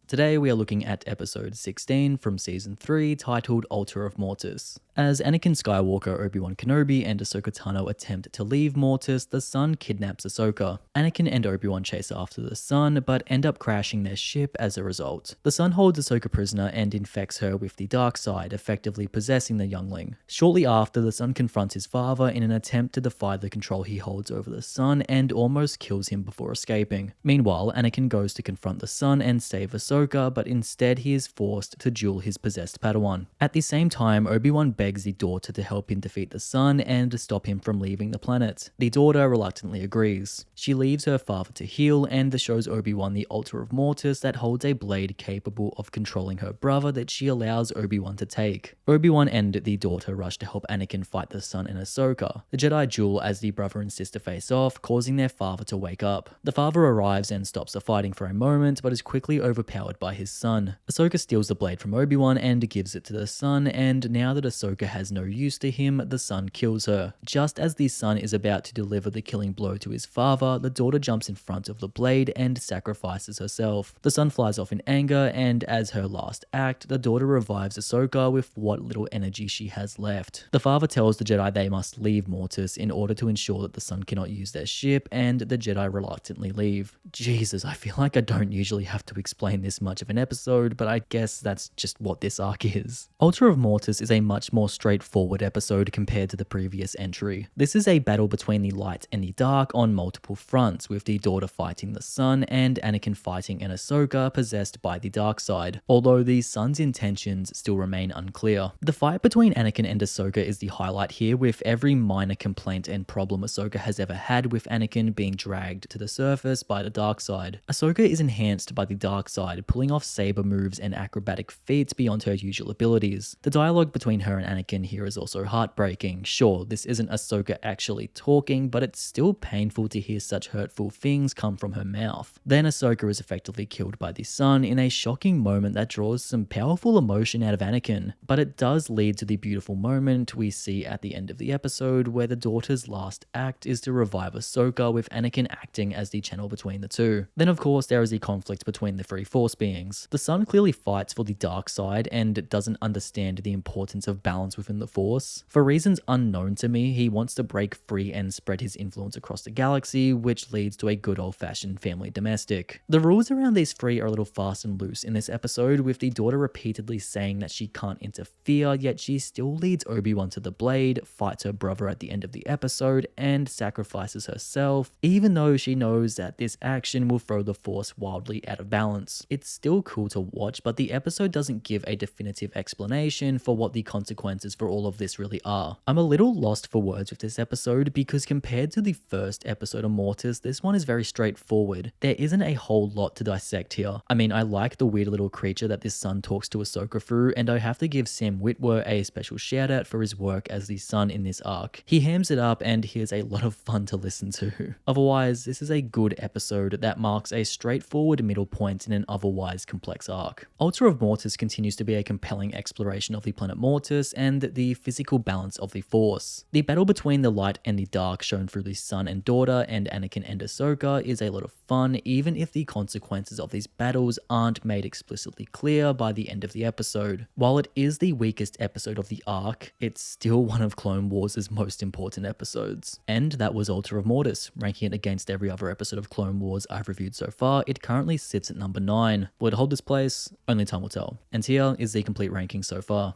Today we are looking at episode 16 from season 3 titled Altar of Mortis. As Anakin Skywalker, Obi-Wan Kenobi, and Ahsoka Tano attempt to leave Mortis, the Sun kidnaps Ahsoka. Anakin and Obi-Wan chase after the Sun, but end up crashing their ship as a result. The Sun holds Ahsoka prisoner and infects her with the dark side, effectively possessing the youngling. Shortly after, the Sun confronts his father in an attempt to defy the control he holds over the Sun and almost kills him before escaping. Meanwhile, Anakin goes to confront the Sun and save Ahsoka, but instead he is forced to duel his possessed Padawan. At the same time, Obi-Wan begs the daughter to help him defeat the Sun and stop him from leaving the planet. The daughter reluctantly agrees. She leaves her father to heal and shows Obi-Wan the Altar of Mortis that holds a blade capable of controlling her brother that she allows Obi-Wan to take. Obi-Wan and the daughter rush to help Anakin fight the Sun and Ahsoka. The Jedi duel as the brother and sister face off, causing their father to wake up. The father arrives and stops the fighting for a moment, but is quickly overpowered by his son. Ahsoka steals the blade from Obi-Wan and gives it to the Sun, and now that Ahsoka has no use to him, the Sun kills her. Just as the Sun is about to deliver the killing blow to his father, the daughter jumps in front of the blade and sacrifices herself. The Sun flies off in anger, and as her last act, the daughter revives Ahsoka with what little energy she has left. The father tells the Jedi they must leave Mortis in order to ensure that the Sun cannot use their ship, and the Jedi reluctantly leave. Jesus, I feel like I don't usually have to explain this much of an episode, but I guess that's just what this arc is. Altar of Mortis is a much more straightforward episode compared to the previous entry. This is a battle between the light and the dark on multiple fronts, with the daughter fighting the Sun and Anakin fighting an Ahsoka possessed by the dark side, although the Sun's intentions still remain unclear. The fight between Anakin and Ahsoka is the highlight here, with every minor complaint and problem Ahsoka has ever had with Anakin being dragged to the surface by the dark side. Ahsoka is enhanced by the dark side, pulling off saber moves and acrobatic feats beyond her usual abilities. The dialogue between her and Anakin here is also heartbreaking. Sure, this isn't Ahsoka actually talking, but it's still painful to hear such hurtful things come from her mouth. Then Ahsoka is effectively killed by the Sun in a shocking moment that draws some powerful emotion out of Anakin, but it does lead to the beautiful moment we see at the end of the episode where the daughter's last act is to revive Ahsoka, with Anakin acting as the channel between the two. Then of course there is the conflict between the three Force beings. The Sun clearly fights for the dark side and doesn't understand the importance of balance within the Force. For reasons unknown to me, he wants to break free and spread his influence across the galaxy, which leads to a good old-fashioned family domestic. The rules around these three are a little fast and loose in this episode, with the daughter repeatedly saying that she can't interfere, yet she still leads Obi-Wan to the blade, fights her brother at the end of the episode, and sacrifices herself, even though she knows that this action will throw the Force wildly out of balance. It's still cool to watch, but the episode doesn't give a definitive explanation for what the consequences for all of this really are. I'm a little lost for words with this episode because compared to the first episode of Mortis, this one is very straightforward. There isn't a whole lot to dissect here. I mean, I like the weird little creature that this Sun talks to Ahsoka through, and I have to give Sam Witwer a special shout out for his work as the Sun in this arc. He hams it up and he is a lot of fun to listen to. Otherwise, this is a good episode that marks a straightforward middle point in an otherwise complex arc. Altar of Mortis continues to be a compelling exploration of the planet Mortis and the physical balance of the Force. The battle between the light and the dark shown through the Son and daughter and Anakin and Ahsoka is a lot of fun, even if the consequences of these battles aren't made explicitly clear by the end of the episode. While it is the weakest episode of the arc, it's still one of Clone Wars' most important episodes. And that was Altar of Mortis. Ranking it against every other episode of Clone Wars I've reviewed so far, it currently sits at number 9. Will it hold this place? Only time will tell. And here is the complete ranking so far.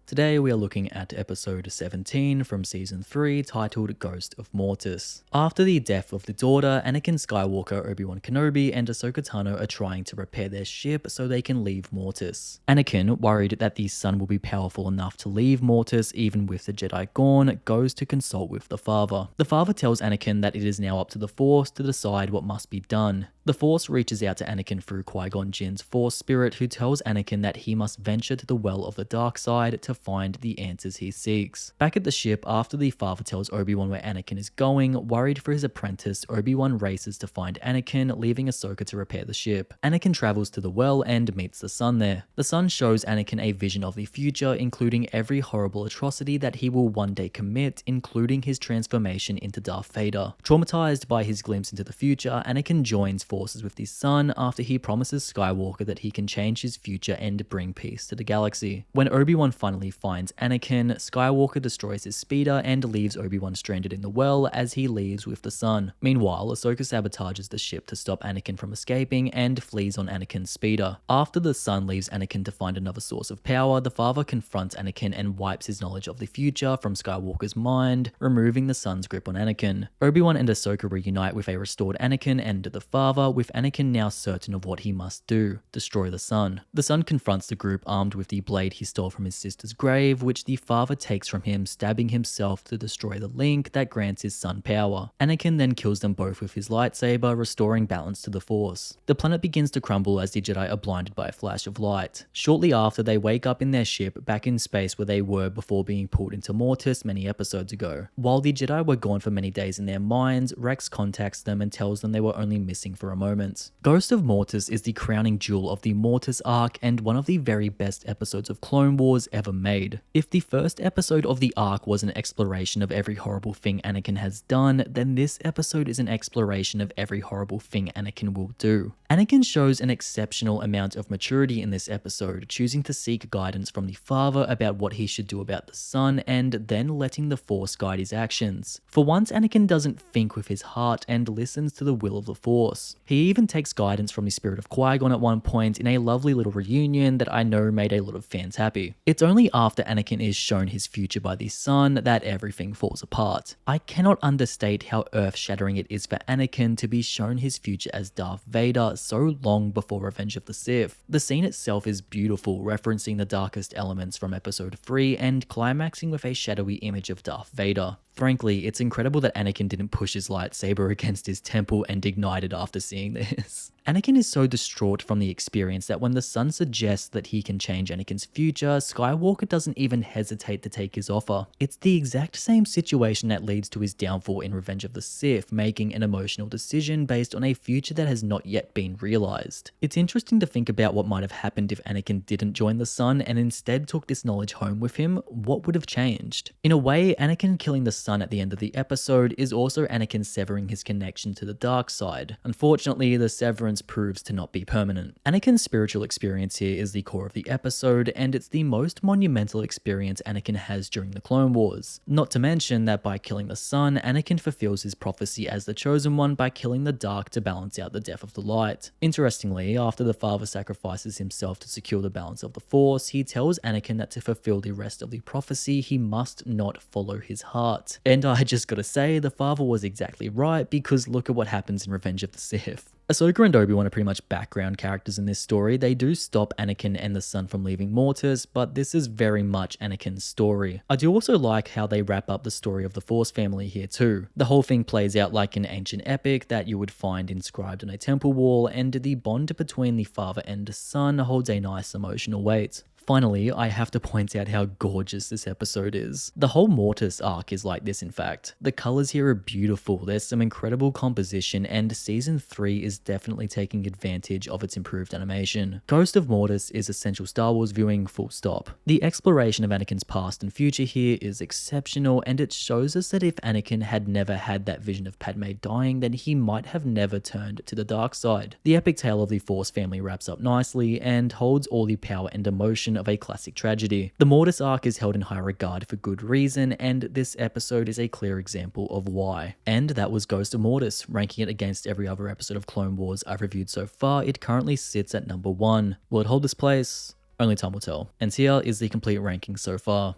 Today we are looking at episode 17 from season 3 titled Ghost of Mortis. After the death of the daughter, Anakin Skywalker, Obi-Wan Kenobi and Ahsoka Tano are trying to repair their ship so they can leave Mortis. Anakin, worried that the son will be powerful enough to leave Mortis even with the Jedi gone, goes to consult with the father. The father tells Anakin that it is now up to the Force to decide what must be done. The Force reaches out to Anakin through Qui-Gon Jinn's Force spirit, who tells Anakin that he must venture to the well of the dark side to find the answers he seeks. Back at the ship, after the father tells Obi-Wan where Anakin is going, worried for his apprentice, Obi-Wan races to find Anakin, leaving Ahsoka to repair the ship. Anakin travels to the well and meets the son there. The son shows Anakin a vision of the future, including every horrible atrocity that he will one day commit, including his transformation into Darth Vader. Traumatized by his glimpse into the future, Anakin joins forces with his son after he promises Skywalker that he can change his future and bring peace to the galaxy. When Obi-Wan finally finds Anakin, Skywalker destroys his speeder and leaves Obi-Wan stranded in the well as he leaves with the son. Meanwhile, Ahsoka sabotages the ship to stop Anakin from escaping and flees on Anakin's speeder. After the son leaves Anakin to find another source of power, the father confronts Anakin and wipes his knowledge of the future from Skywalker's mind, removing the son's grip on Anakin. Obi-Wan and Ahsoka reunite with a restored Anakin and the father, with Anakin now certain of what he must do: destroy the son. The son confronts the group armed with the blade he stole from his sister's grave, which the father takes from him, stabbing himself to destroy the link that grants his son power. Anakin then kills them both with his lightsaber, restoring balance to the Force. The planet begins to crumble as the Jedi are blinded by a flash of light. Shortly after, they wake up in their ship back in space where they were before being pulled into Mortis many episodes ago. While the Jedi were gone for many days in their minds, Rex contacts them and tells them they were only missing for a moment. Ghost of Mortis is the crowning jewel of the Mortis arc and one of the very best episodes of Clone Wars ever made. If the first episode of the arc was an exploration of every horrible thing Anakin has done, then this episode is an exploration of every horrible thing Anakin will do. Anakin shows an exceptional amount of maturity in this episode, choosing to seek guidance from the father about what he should do about the son, and then letting the Force guide his actions. For once, Anakin doesn't think with his heart and listens to the will of the Force. He even takes guidance from the spirit of Qui-Gon at one point in a lovely little reunion that I know made a lot of fans happy. It's only after Anakin is shown his future by the son that everything falls apart. I cannot understate how earth-shattering it is for Anakin to be shown his future as Darth Vader so long before Revenge of the Sith. The scene itself is beautiful, referencing the darkest elements from episode 3 and climaxing with a shadowy image of Darth Vader. Frankly, it's incredible that Anakin didn't push his lightsaber against his temple and ignite it after seeing this. Anakin is so distraught from the experience that when the son suggests that he can change Anakin's future, Skywalker doesn't even hesitate to take his offer. It's the exact same situation that leads to his downfall in Revenge of the Sith, making an emotional decision based on a future that has not yet been realized. It's interesting to think about what might have happened if Anakin didn't join the son and instead took this knowledge home with him. What would have changed? In a way, Anakin killing the son at the end of the episode is also Anakin severing his connection to the dark side. Unfortunately, the severance proves to not be permanent. Anakin's spiritual experience here is the core of the episode, and it's the most monumental experience Anakin has during the Clone Wars. Not to mention that by killing the son, Anakin fulfills his prophecy as the Chosen One by killing the dark to balance out the death of the light. Interestingly, after the father sacrifices himself to secure the balance of the Force, he tells Anakin that to fulfill the rest of the prophecy, he must not follow his heart. And I just gotta say, the father was exactly right, because look at what happens in Revenge of the Sith. Ahsoka and Obi-Wan are pretty much background characters in this story. They do stop Anakin and the son from leaving Mortis, but this is very much Anakin's story. I do also like how they wrap up the story of the Force family here too. The whole thing plays out like an ancient epic that you would find inscribed on a temple wall, and the bond between the father and the son holds a nice emotional weight. Finally, I have to point out how gorgeous this episode is. The whole Mortis arc is like this, in fact. The colors here are beautiful, there's some incredible composition, and season 3 is definitely taking advantage of its improved animation. Ghost of Mortis is essential Star Wars viewing, full stop. The exploration of Anakin's past and future here is exceptional, and it shows us that if Anakin had never had that vision of Padme dying, then he might have never turned to the dark side. The epic tale of the Force family wraps up nicely and holds all the power and emotion of a classic tragedy. The Mortis arc is held in high regard for good reason, and this episode is a clear example of why. And that was Ghost of Mortis. Ranking it against every other episode of Clone Wars I've reviewed so far, it currently sits at number 1. Will it hold this place? Only time will tell. And here is the complete ranking so far.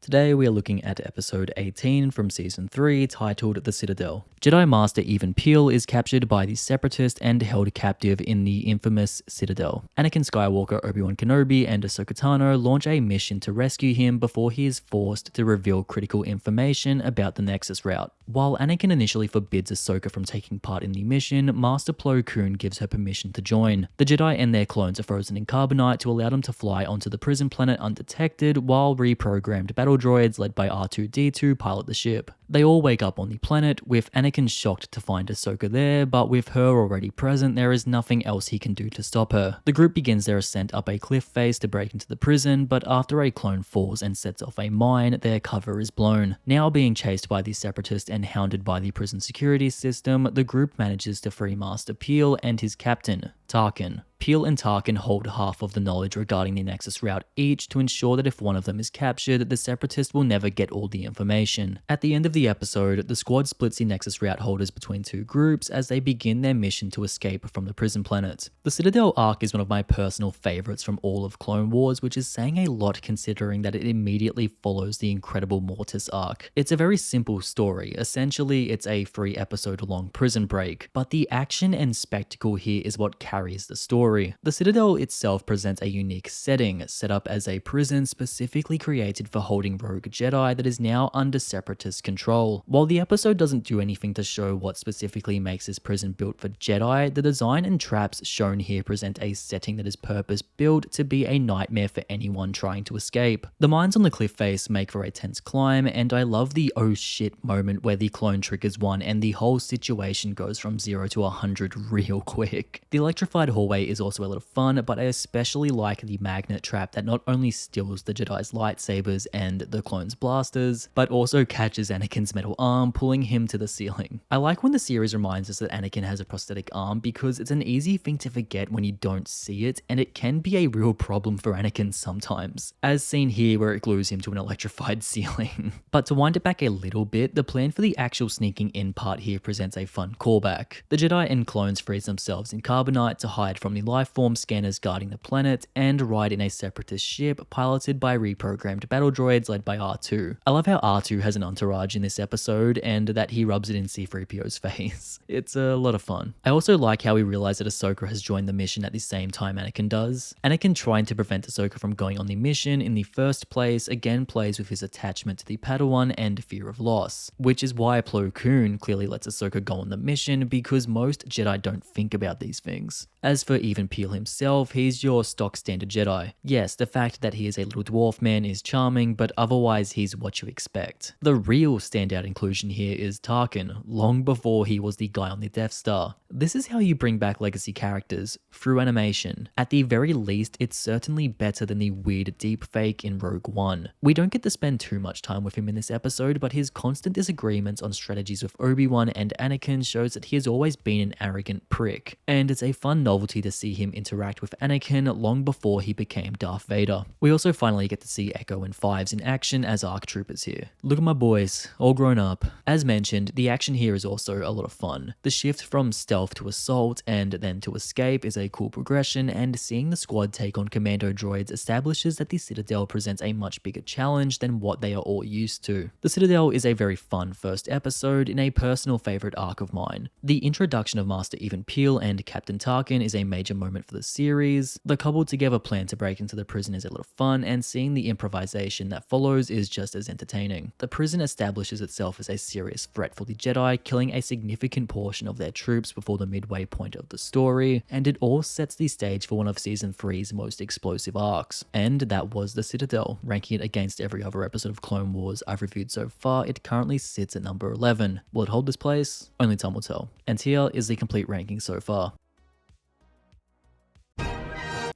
Today we are looking at episode 18 from season 3 titled The Citadel. Jedi Master Even Peel is captured by the Separatists and held captive in the infamous Citadel. Anakin Skywalker, Obi-Wan Kenobi, and Ahsoka Tano launch a mission to rescue him before he is forced to reveal critical information about the Nexus route. While Anakin initially forbids Ahsoka from taking part in the mission, Master Plo Koon gives her permission to join. The Jedi and their clones are frozen in carbonite to allow them to fly onto the prison planet undetected, while reprogrammed battle droids led by R2-D2 pilot the ship. They all wake up on the planet, with Anakin shocked to find Ahsoka there, but with her already present, there is nothing else he can do to stop her. The group begins their ascent up a cliff face to break into the prison, but after a clone falls and sets off a mine, their cover is blown. Now being chased by the Separatists and hounded by the prison security system, the group manages to free Master Peel and his captain, Tarkin. Peel and Tarkin hold half of the knowledge regarding the Nexus route each to ensure that if one of them is captured, the Separatists will never get all the information. At the end of the episode, the squad splits the Nexus route holders between two groups as they begin their mission to escape from the prison planet. The Citadel arc is one of my personal favorites from all of Clone Wars, which is saying a lot considering that it immediately follows the incredible Mortis arc. It's a very simple story. Essentially, it's a 3-episode long prison break, but the action and spectacle here is what carries the story. The Citadel itself presents a unique setting, set up as a prison specifically created for holding rogue Jedi that is now under Separatist control. While the episode doesn't do anything to show what specifically makes this prison built for Jedi, the design and traps shown here present a setting that is purpose-built to be a nightmare for anyone trying to escape. The mines on the cliff face make for a tense climb, and I love the oh shit moment where the clone triggers one and the whole situation goes from 0 to 100 real quick. The electrified hallway is also a lot of fun, but I especially like the magnet trap that not only steals the Jedi's lightsabers and the clones' blasters, but also catches Anakin's metal arm, pulling him to the ceiling. I like when the series reminds us that Anakin has a prosthetic arm because it's an easy thing to forget when you don't see it, and it can be a real problem for Anakin sometimes, as seen here where it glues him to an electrified ceiling. But to wind it back a little bit, the plan for the actual sneaking in part here presents a fun callback. The Jedi and clones freeze themselves in carbonite to hide from the lifeform scanners guarding the planet and ride in a Separatist ship piloted by reprogrammed battle droids led by R2. I love how R2 has an entourage in this episode and that he rubs it in C-3PO's face. It's a lot of fun. I also like how we realize that Ahsoka has joined the mission at the same time Anakin does. Anakin trying to prevent Ahsoka from going on the mission in the first place again plays with his attachment to the Padawan and fear of loss, which is why Plo Koon clearly lets Ahsoka go on the mission because most Jedi don't think about these things. As for Even Peel himself, he's your stock standard Jedi. Yes, the fact that he is a little dwarf man is charming, but otherwise he's what you expect. The real standout inclusion here is Tarkin, long before he was the guy on the Death Star. This is how you bring back legacy characters, through animation. At the very least, it's certainly better than the weird deepfake in Rogue One. We don't get to spend too much time with him in this episode, but his constant disagreements on strategies with Obi-Wan and Anakin shows that he has always been an arrogant prick, and it's a fun novelty to see him interact with Anakin long before he became Darth Vader. We also finally get to see Echo and Fives in action as ARC troopers here. Look at my boys, all grown up. As mentioned, the action here is also a lot of fun. The shift from stealth to assault and then to escape is a cool progression, and seeing the squad take on commando droids establishes that the Citadel presents a much bigger challenge than what they are all used to. The Citadel is a very fun first episode in a personal favorite arc of mine. The introduction of Master Even Peel and Captain Tarkin is a major moment for the series. The cobbled together plan to break into the prison is a lot of fun, and seeing the improvisation that follows is just as entertaining. The prison establishes itself as a serious threat for the Jedi, killing a significant portion of their troops before the midway point of the story, and it all sets the stage for one of season 3's most explosive arcs. And that was the Citadel. Ranking it against every other episode of Clone Wars I've reviewed so far, it currently sits at number 11. Will it hold this place? Only time will tell. And here is the complete ranking so far.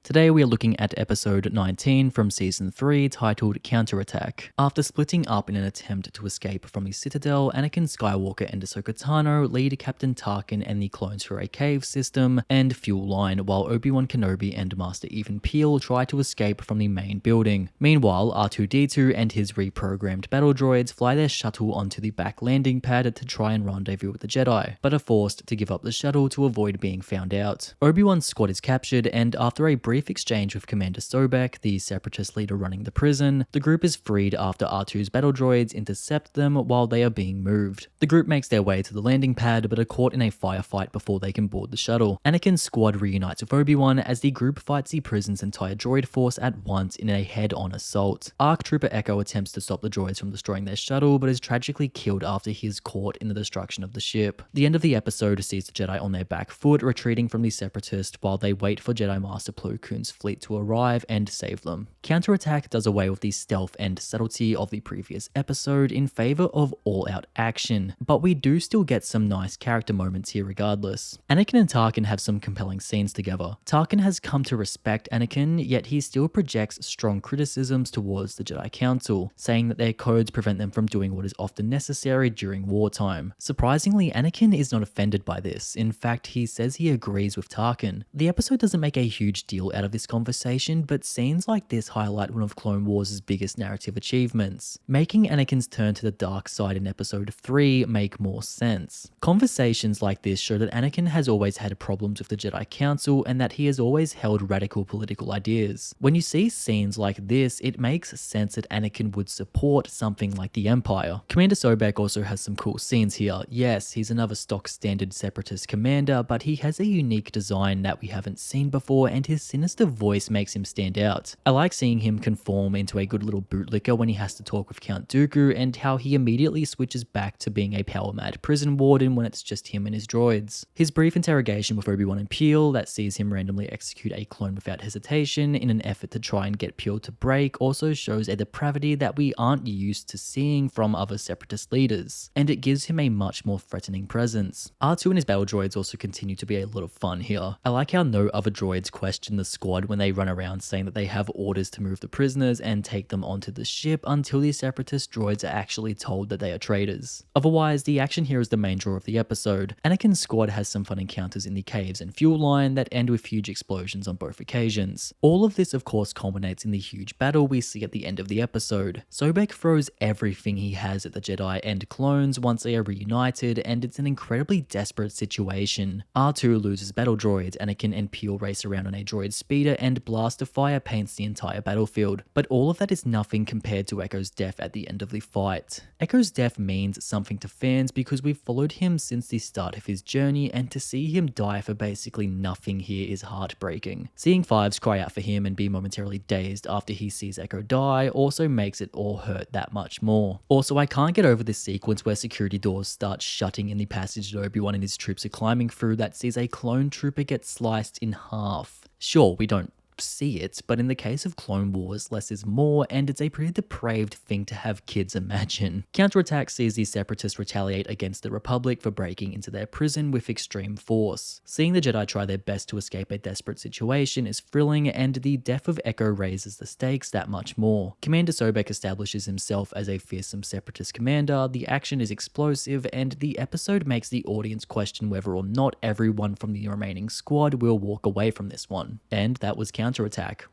Today we are looking at episode 19 from season 3 titled Counterattack. After splitting up in an attempt to escape from the Citadel, Anakin Skywalker and Ahsoka Tano lead Captain Tarkin and the clones through a cave system and fuel line, while Obi-Wan Kenobi and Master Even Peel try to escape from the main building. Meanwhile, R2-D2 and his reprogrammed battle droids fly their shuttle onto the back landing pad to try and rendezvous with the Jedi, but are forced to give up the shuttle to avoid being found out. Obi-Wan's squad is captured, and after a brief exchange with Commander Sobek, the separatist leader running the prison, the group is freed after R2's battle droids intercept them while they are being moved. The group makes their way to the landing pad but are caught in a firefight before they can board the shuttle. Anakin's squad reunites with Obi-Wan as the group fights the prison's entire droid force at once in a head-on assault. ARC Trooper Echo attempts to stop the droids from destroying their shuttle but is tragically killed after he is caught in the destruction of the ship. The end of the episode sees the Jedi on their back foot retreating from the separatist while they wait for Jedi Master Plo Koon's fleet to arrive and save them. Counterattack does away with the stealth and subtlety of the previous episode in favor of all-out action, but we do still get some nice character moments here regardless. Anakin and Tarkin have some compelling scenes together. Tarkin has come to respect Anakin, yet he still projects strong criticisms towards the Jedi Council, saying that their codes prevent them from doing what is often necessary during wartime. Surprisingly, Anakin is not offended by this. In fact, he says he agrees with Tarkin. The episode doesn't make a huge deal out of this conversation, but scenes like this highlight one of Clone Wars' biggest narrative achievements. Making Anakin's turn to the dark side in episode 3 make more sense. Conversations like this show that Anakin has always had problems with the Jedi Council and that he has always held radical political ideas. When you see scenes like this, it makes sense that Anakin would support something like the Empire. Commander Sobek also has some cool scenes here. Yes, he's another stock standard separatist commander, but he has a unique design that we haven't seen before, and his sinister voice makes him stand out. I like seeing him conform into a good little bootlicker when he has to talk with Count Dooku, and how he immediately switches back to being a power-mad prison warden when it's just him and his droids. His brief interrogation with Obi-Wan and Peel that sees him randomly execute a clone without hesitation in an effort to try and get Peel to break also shows a depravity that we aren't used to seeing from other separatist leaders, and it gives him a much more threatening presence. R2 and his battle droids also continue to be a lot of fun here. I like how no other droids question the squad when they run around saying that they have orders to move the prisoners and take them onto the ship until the separatist droids are actually told that they are traitors. Otherwise, the action here is the main draw of the episode. Anakin's squad has some fun encounters in the caves and fuel line that end with huge explosions on both occasions. All of this of course culminates in the huge battle we see at the end of the episode. Sobek throws everything he has at the Jedi and clones once they are reunited, and it's an incredibly desperate situation. R2 loses battle droids, Anakin and Peel race around on a droid speeder, and blast of fire paints the entire battlefield. But all of that is nothing compared to Echo's death at the end of the fight. Echo's death means something to fans because we've followed him since the start of his journey, and to see him die for basically nothing here is heartbreaking. Seeing Fives cry out for him and be momentarily dazed after he sees Echo die also makes it all hurt that much more. Also, I can't get over this sequence where security doors start shutting in the passage that Obi-Wan and his troops are climbing through that sees a clone trooper get sliced in half. Sure, we don't see it, but in the case of Clone Wars, less is more, and it's a pretty depraved thing to have kids imagine. Counterattack sees the Separatists retaliate against the Republic for breaking into their prison with extreme force. Seeing the Jedi try their best to escape a desperate situation is thrilling, and the death of Echo raises the stakes that much more. Commander Sobek establishes himself as a fearsome Separatist commander, the action is explosive, and the episode makes the audience question whether or not everyone from the remaining squad will walk away from this one. And that was Counterattack.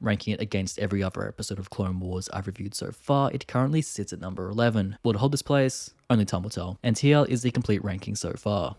Ranking it against every other episode of Clone Wars I've reviewed so far, it currently sits at number 11. Will it hold this place? Only time will tell. And here is the complete ranking so far.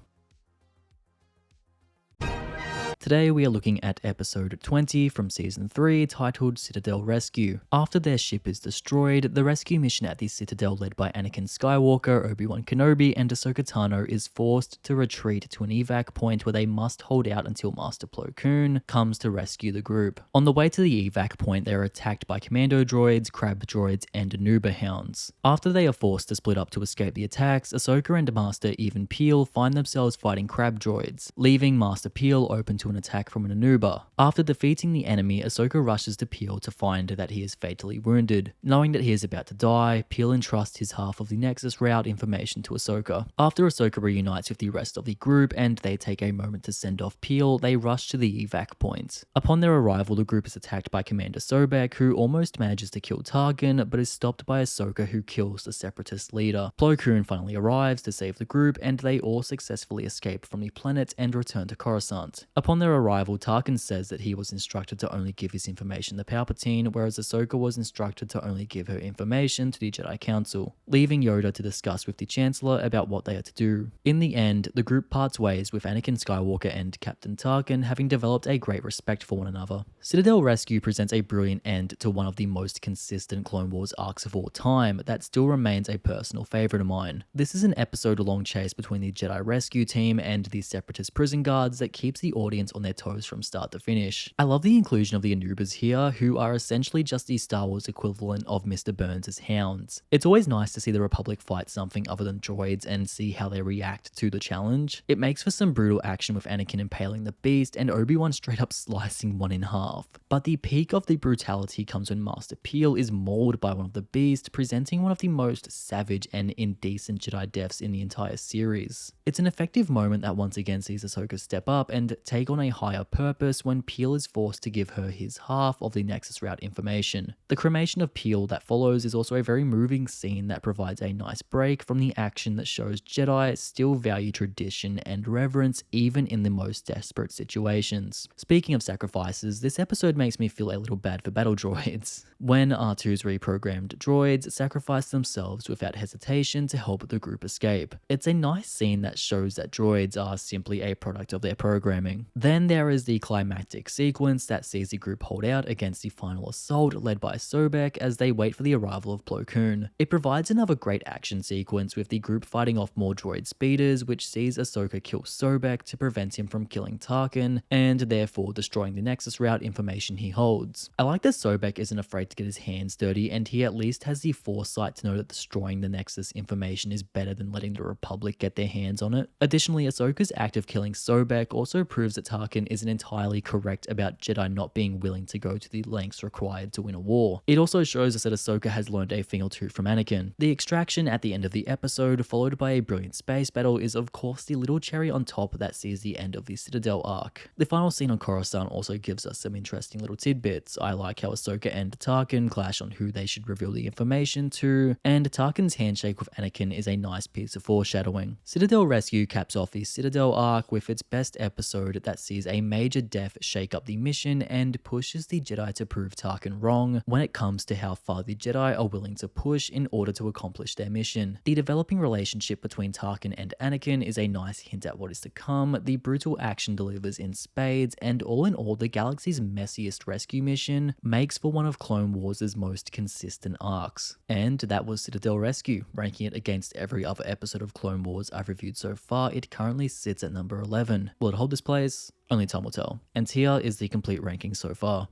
Today we are looking at episode 20 from season 3 titled Citadel Rescue. After their ship is destroyed, the rescue mission at the Citadel led by Anakin Skywalker, Obi-Wan Kenobi, and Ahsoka Tano is forced to retreat to an evac point where they must hold out until Master Plo Koon comes to rescue the group. On the way to the evac point, they are attacked by commando droids, crab droids, and Anuba hounds. After they are forced to split up to escape the attacks, Ahsoka and Master Even Peel find themselves fighting crab droids, leaving Master Peel open to an an attack from an Anuba. After defeating the enemy, Ahsoka rushes to Peel to find that he is fatally wounded. Knowing that he is about to die, Peel entrusts his half of the Nexus route information to Ahsoka. After Ahsoka reunites with the rest of the group and they take a moment to send off Peel, they rush to the evac point. Upon their arrival, the group is attacked by Commander Sobek, who almost manages to kill Tarkin, but is stopped by Ahsoka, who kills the Separatist leader. Plo Koon finally arrives to save the group, and they all successfully escape from the planet and return to Coruscant. Upon their arrival, Tarkin says that he was instructed to only give his information to Palpatine, whereas Ahsoka was instructed to only give her information to the Jedi Council, leaving Yoda to discuss with the Chancellor about what they are to do. In the end, the group parts ways, with Anakin Skywalker and Captain Tarkin having developed a great respect for one another. Citadel Rescue presents a brilliant end to one of the most consistent Clone Wars arcs of all time that still remains a personal favourite of mine. This is an episode-long chase between the Jedi Rescue team and the Separatist prison guards that keeps the audience on their toes from start to finish. I love the inclusion of the Anubas here, who are essentially just the Star Wars equivalent of Mr. Burns' hounds. It's always nice to see the Republic fight something other than droids and see how they react to the challenge. It makes for some brutal action with Anakin impaling the beast and Obi-Wan straight up slicing one in half. But the peak of the brutality comes when Master Peel is mauled by one of the beasts, presenting one of the most savage and indecent Jedi deaths in the entire series. It's an effective moment that once again sees Ahsoka step up and take on a higher purpose when Peel is forced to give her his half of the Nexus route information. The cremation of Peel that follows is also a very moving scene that provides a nice break from the action that shows Jedi still value tradition and reverence even in the most desperate situations. Speaking of sacrifices, this episode makes me feel a little bad for battle droids. When R2's reprogrammed droids sacrifice themselves without hesitation to help the group escape. It's a nice scene that shows that droids are simply a product of their programming. Then there is the climactic sequence that sees the group hold out against the final assault led by Sobek as they wait for the arrival of Plo Koon. It provides another great action sequence with the group fighting off more droid speeders, which sees Ahsoka kill Sobek to prevent him from killing Tarkin and therefore destroying the Nexus route information he holds. I like that Sobek isn't afraid to get his hands dirty, and he at least has the foresight to know that destroying the Nexus information is better than letting the Republic get their hands on it. Additionally, Ahsoka's act of killing Sobek also proves that Tarkin isn't entirely correct about Jedi not being willing to go to the lengths required to win a war. It also shows us that Ahsoka has learned a thing or two from Anakin. The extraction at the end of the episode, followed by a brilliant space battle, is of course the little cherry on top that sees the end of the Citadel arc. The final scene on Coruscant also gives us some interesting little tidbits. I like how Ahsoka and Tarkin clash on who they should reveal the information to, and Tarkin's handshake with Anakin is a nice piece of foreshadowing. Citadel Rescue caps off the Citadel arc with its best episode that sees a major death shake up the mission and pushes the Jedi to prove Tarkin wrong when it comes to how far the Jedi are willing to push in order to accomplish their mission. The developing relationship between Tarkin and Anakin is a nice hint at what is to come. The brutal action delivers in spades, and all in all, the galaxy's messiest rescue mission makes for one of Clone Wars' most consistent arcs. And that was Citadel Rescue. Ranking it against every other episode of Clone Wars I've reviewed so far, it currently sits at number 11. Will it hold this place? Only time will tell. And here is the complete ranking so far.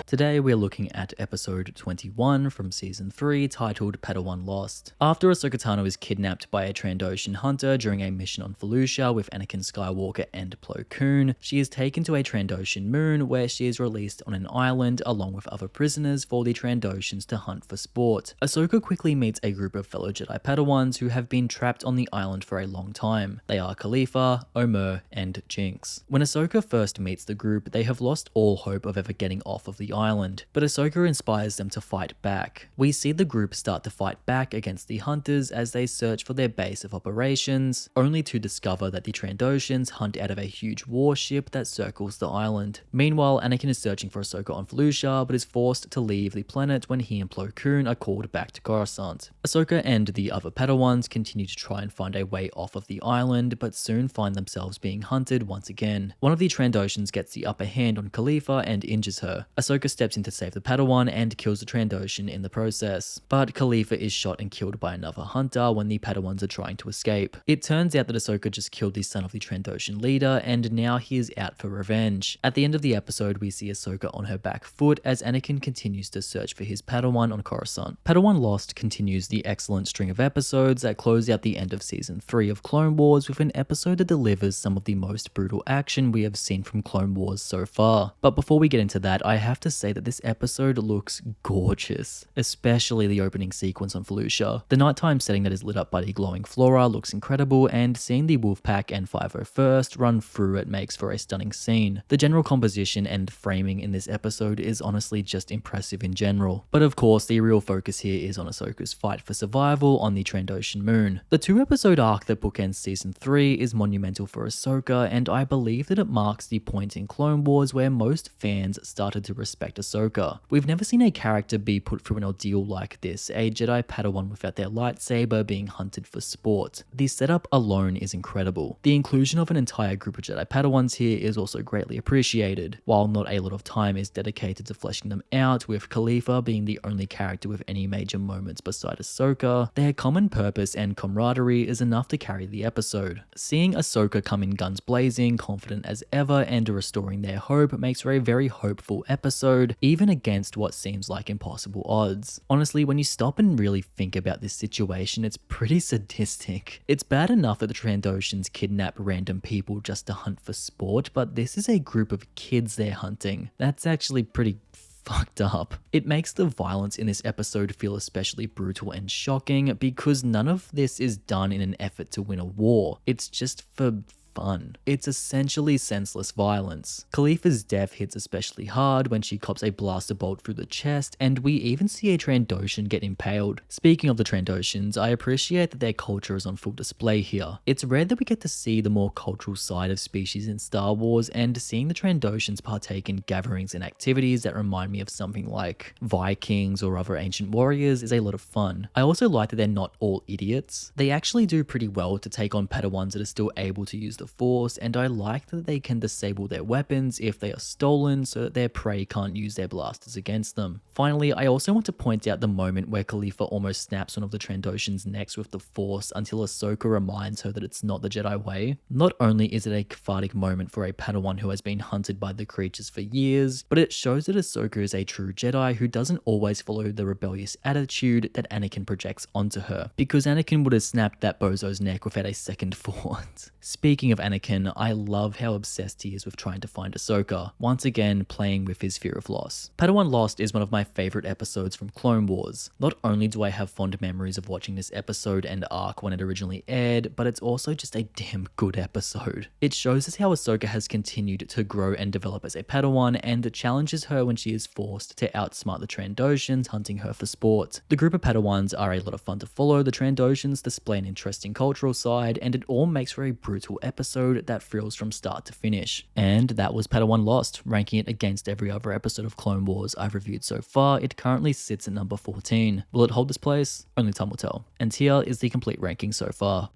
Today we're looking at episode 21 from season 3 titled Padawan Lost. After Ahsoka Tano is kidnapped by a Trandoshan hunter during a mission on Felucia with Anakin Skywalker and Plo Koon, she is taken to a Trandoshan moon where she is released on an island along with other prisoners for the Trandoshans to hunt for sport. Ahsoka quickly meets a group of fellow Jedi Padawans who have been trapped on the island for a long time. They are Khalifa, Omer, and Jinx. When Ahsoka first meets the group, they have lost all hope of ever getting off of the island, but Ahsoka inspires them to fight back. We see the group start to fight back against the hunters as they search for their base of operations, only to discover that the Trandoshans hunt out of a huge warship that circles the island. Meanwhile, Anakin is searching for Ahsoka on Felucia, but is forced to leave the planet when he and Plo Koon are called back to Coruscant. Ahsoka and the other Padawans continue to try and find a way off of the island, but soon find themselves being hunted once again. One of the Trandoshans gets the upper hand on Khalifa and injures her. Ahsoka Ahsoka steps in to save the Padawan and kills the Trandoshan in the process. But Khalifa is shot and killed by another hunter when the Padawans are trying to escape. It turns out that Ahsoka just killed the son of the Trandoshan leader, and now he is out for revenge. At the end of the episode, we see Ahsoka on her back foot as Anakin continues to search for his Padawan on Coruscant. Padawan Lost continues the excellent string of episodes that close out the end of Season 3 of Clone Wars with an episode that delivers some of the most brutal action we have seen from Clone Wars so far. But before we get into that, I have to say that this episode looks gorgeous, especially the opening sequence on Felucia. The nighttime setting that is lit up by the glowing flora looks incredible, and seeing the Wolfpack and 501st run through it makes for a stunning scene. The general composition and framing in this episode is honestly just impressive in general. But of course, the real focus here is on Ahsoka's fight for survival on the Trandoshan moon. The 2-episode arc that bookends Season 3 is monumental for Ahsoka, and I believe that it marks the point in Clone Wars where most fans started to respect Ahsoka. We've never seen a character be put through an ordeal like this, a Jedi Padawan without their lightsaber being hunted for sport. The setup alone is incredible. The inclusion of an entire group of Jedi Padawans here is also greatly appreciated. While not a lot of time is dedicated to fleshing them out, with Khalifa being the only character with any major moments beside Ahsoka, their common purpose and camaraderie is enough to carry the episode. Seeing Ahsoka come in guns blazing, confident as ever, and restoring their hope makes for a very hopeful episode, even against what seems like impossible odds. Honestly, when you stop and really think about this situation, it's pretty sadistic. It's bad enough that the Trandoshans kidnap random people just to hunt for sport, but this is a group of kids they're hunting. That's actually pretty fucked up. It makes the violence in this episode feel especially brutal and shocking because none of this is done in an effort to win a war. It's just for fun. It's essentially senseless violence. Khalifa's death hits especially hard when she cops a blaster bolt through the chest, and we even see a Trandoshan get impaled. Speaking of the Trandoshans, I appreciate that their culture is on full display here. It's rare that we get to see the more cultural side of species in Star Wars, and seeing the Trandoshans partake in gatherings and activities that remind me of something like Vikings or other ancient warriors is a lot of fun. I also like that they're not all idiots. They actually do pretty well to take on Padawans that are still able to use the Force, and I like that they can disable their weapons if they are stolen so that their prey can't use their blasters against them. Finally, I also want to point out the moment where Khalifa almost snaps one of the Trandoshan's necks with the Force until Ahsoka reminds her that it's not the Jedi way. Not only is it a cathartic moment for a Padawan who has been hunted by the creatures for years, but it shows that Ahsoka is a true Jedi who doesn't always follow the rebellious attitude that Anakin projects onto her, because Anakin would have snapped that bozo's neck without a second thought. Speaking of Anakin, I love how obsessed he is with trying to find Ahsoka, once again playing with his fear of loss. Padawan Lost is one of my favorite episodes from Clone Wars. Not only do I have fond memories of watching this episode and arc when it originally aired, but it's also just a damn good episode. It shows us how Ahsoka has continued to grow and develop as a Padawan, and challenges her when she is forced to outsmart the Trandoshans hunting her for sport. The group of Padawans are a lot of fun to follow, the Trandoshans display an interesting cultural side, and it all makes for a brutal episode that thrills from start to finish. And that was Padawan Lost. Ranking it against every other episode of Clone Wars I've reviewed so far, it currently sits at number 14. Will it hold this place? Only time will tell. And here is the complete ranking so far.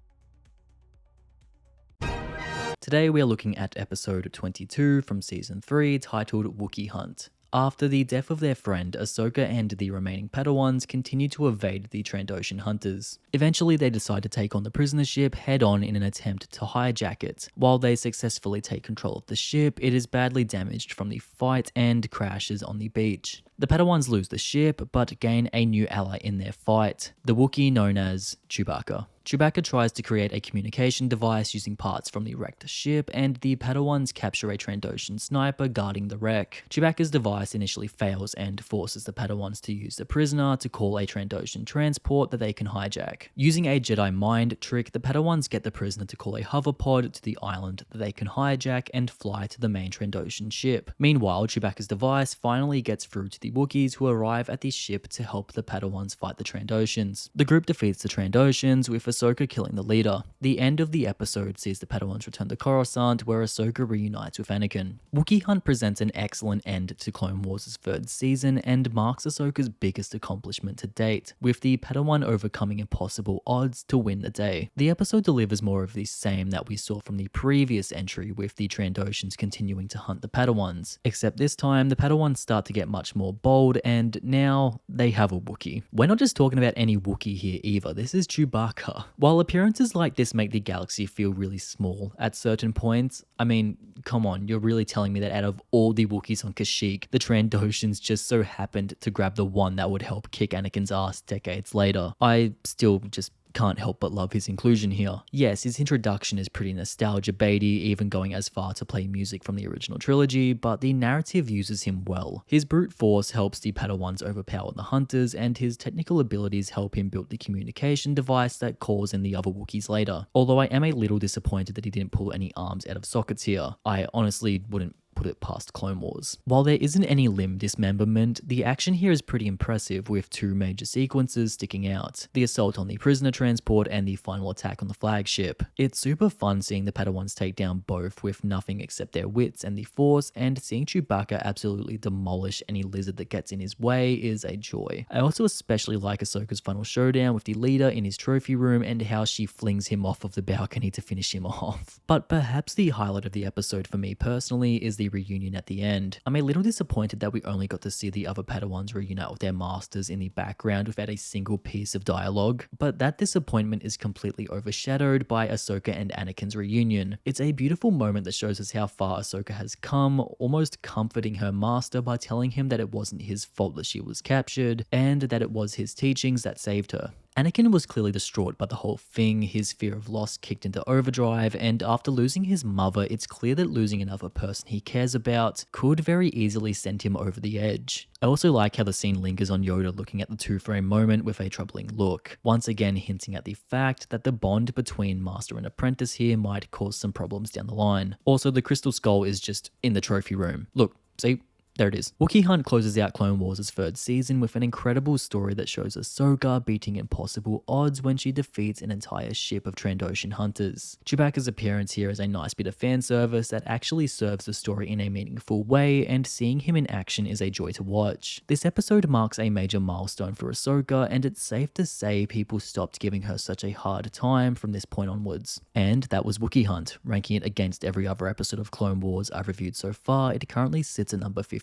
Today we are looking at episode 22 from season 3, titled Wookiee Hunt. After the death of their friend, Ahsoka and the remaining Padawans continue to evade the Trandoshan hunters. Eventually, they decide to take on the prisoner ship head-on in an attempt to hijack it. While they successfully take control of the ship, it is badly damaged from the fight and crashes on the beach. The Padawans lose the ship, but gain a new ally in their fight, the Wookiee known as Chewbacca. Chewbacca tries to create a communication device using parts from the wrecked ship, and the Padawans capture a Trandoshan sniper guarding the wreck. Chewbacca's device initially fails and forces the Padawans to use the prisoner to call a Trandoshan transport that they can hijack. Using a Jedi mind trick, the Padawans get the prisoner to call a hoverpod to the island that they can hijack and fly to the main Trandoshan ship. Meanwhile, Chewbacca's device finally gets through to the the Wookiees who arrive at the ship to help the Padawans fight the Trandoshans. The group defeats the Trandoshans, with Ahsoka killing the leader. The end of the episode sees the Padawans return to Coruscant, where Ahsoka reunites with Anakin. Wookiee Hunt presents an excellent end to Clone Wars' third season and marks Ahsoka's biggest accomplishment to date, with the Padawan overcoming impossible odds to win the day. The episode delivers more of the same that we saw from the previous entry, with the Trandoshans continuing to hunt the Padawans, except this time the Padawans start to get much more bold and now they have a Wookiee. We're not just talking about any Wookiee here either, this is Chewbacca. While appearances like this make the galaxy feel really small at certain points, I mean, come on, you're really telling me that out of all the Wookiees on Kashyyyk, the Trandoshans just so happened to grab the one that would help kick Anakin's ass decades later. I still just can't help but love his inclusion here. Yes, his introduction is pretty nostalgia baity, even going as far to play music from the original trilogy, but the narrative uses him well. His brute force helps the Padawans overpower the Hunters, and his technical abilities help him build the communication device that calls in the other Wookiees later. Although I am a little disappointed that he didn't pull any arms out of sockets here. I honestly wouldn't put it past Clone Wars. While there isn't any limb dismemberment, the action here is pretty impressive, with two major sequences sticking out: the assault on the prisoner transport and the final attack on the flagship. It's super fun seeing the Padawans take down both with nothing except their wits and the Force, and seeing Chewbacca absolutely demolish any lizard that gets in his way is a joy. I also especially like Ahsoka's final showdown with the leader in his trophy room and how she flings him off of the balcony to finish him off. But perhaps the highlight of the episode for me personally is the reunion at the end. I'm a little disappointed that we only got to see the other Padawans reunite with their masters in the background without a single piece of dialogue, but that disappointment is completely overshadowed by Ahsoka and Anakin's reunion. It's a beautiful moment that shows us how far Ahsoka has come, almost comforting her master by telling him that it wasn't his fault that she was captured, and that it was his teachings that saved her. Anakin was clearly distraught by the whole thing, his fear of loss kicked into overdrive, and after losing his mother, it's clear that losing another person he cares about could very easily send him over the edge. I also like how the scene lingers on Yoda looking at the two-frame moment with a troubling look, once again hinting at the fact that the bond between master and apprentice here might cause some problems down the line. Also, the crystal skull is just in the trophy room. Look, see? There it is. Wookiee Hunt closes out Clone Wars' third season with an incredible story that shows Ahsoka beating impossible odds when she defeats an entire ship of Trandoshan hunters. Chewbacca's appearance here is a nice bit of fan service that actually serves the story in a meaningful way, and seeing him in action is a joy to watch. This episode marks a major milestone for Ahsoka, and it's safe to say people stopped giving her such a hard time from this point onwards. And that was Wookiee Hunt. Ranking it against every other episode of Clone Wars I've reviewed so far, it currently sits at number 15.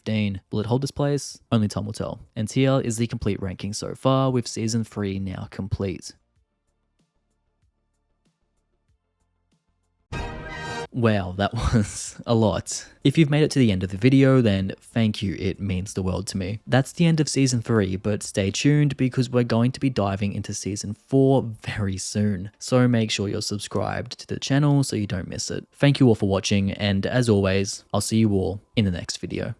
Will it hold this place? Only time will tell. And here is the complete ranking so far, with Season 3 now complete. Wow, that was a lot. If you've made it to the end of the video, then thank you, it means the world to me. That's the end of Season 3, but stay tuned because we're going to be diving into Season 4 very soon. So make sure you're subscribed to the channel so you don't miss it. Thank you all for watching, and as always, I'll see you all in the next video.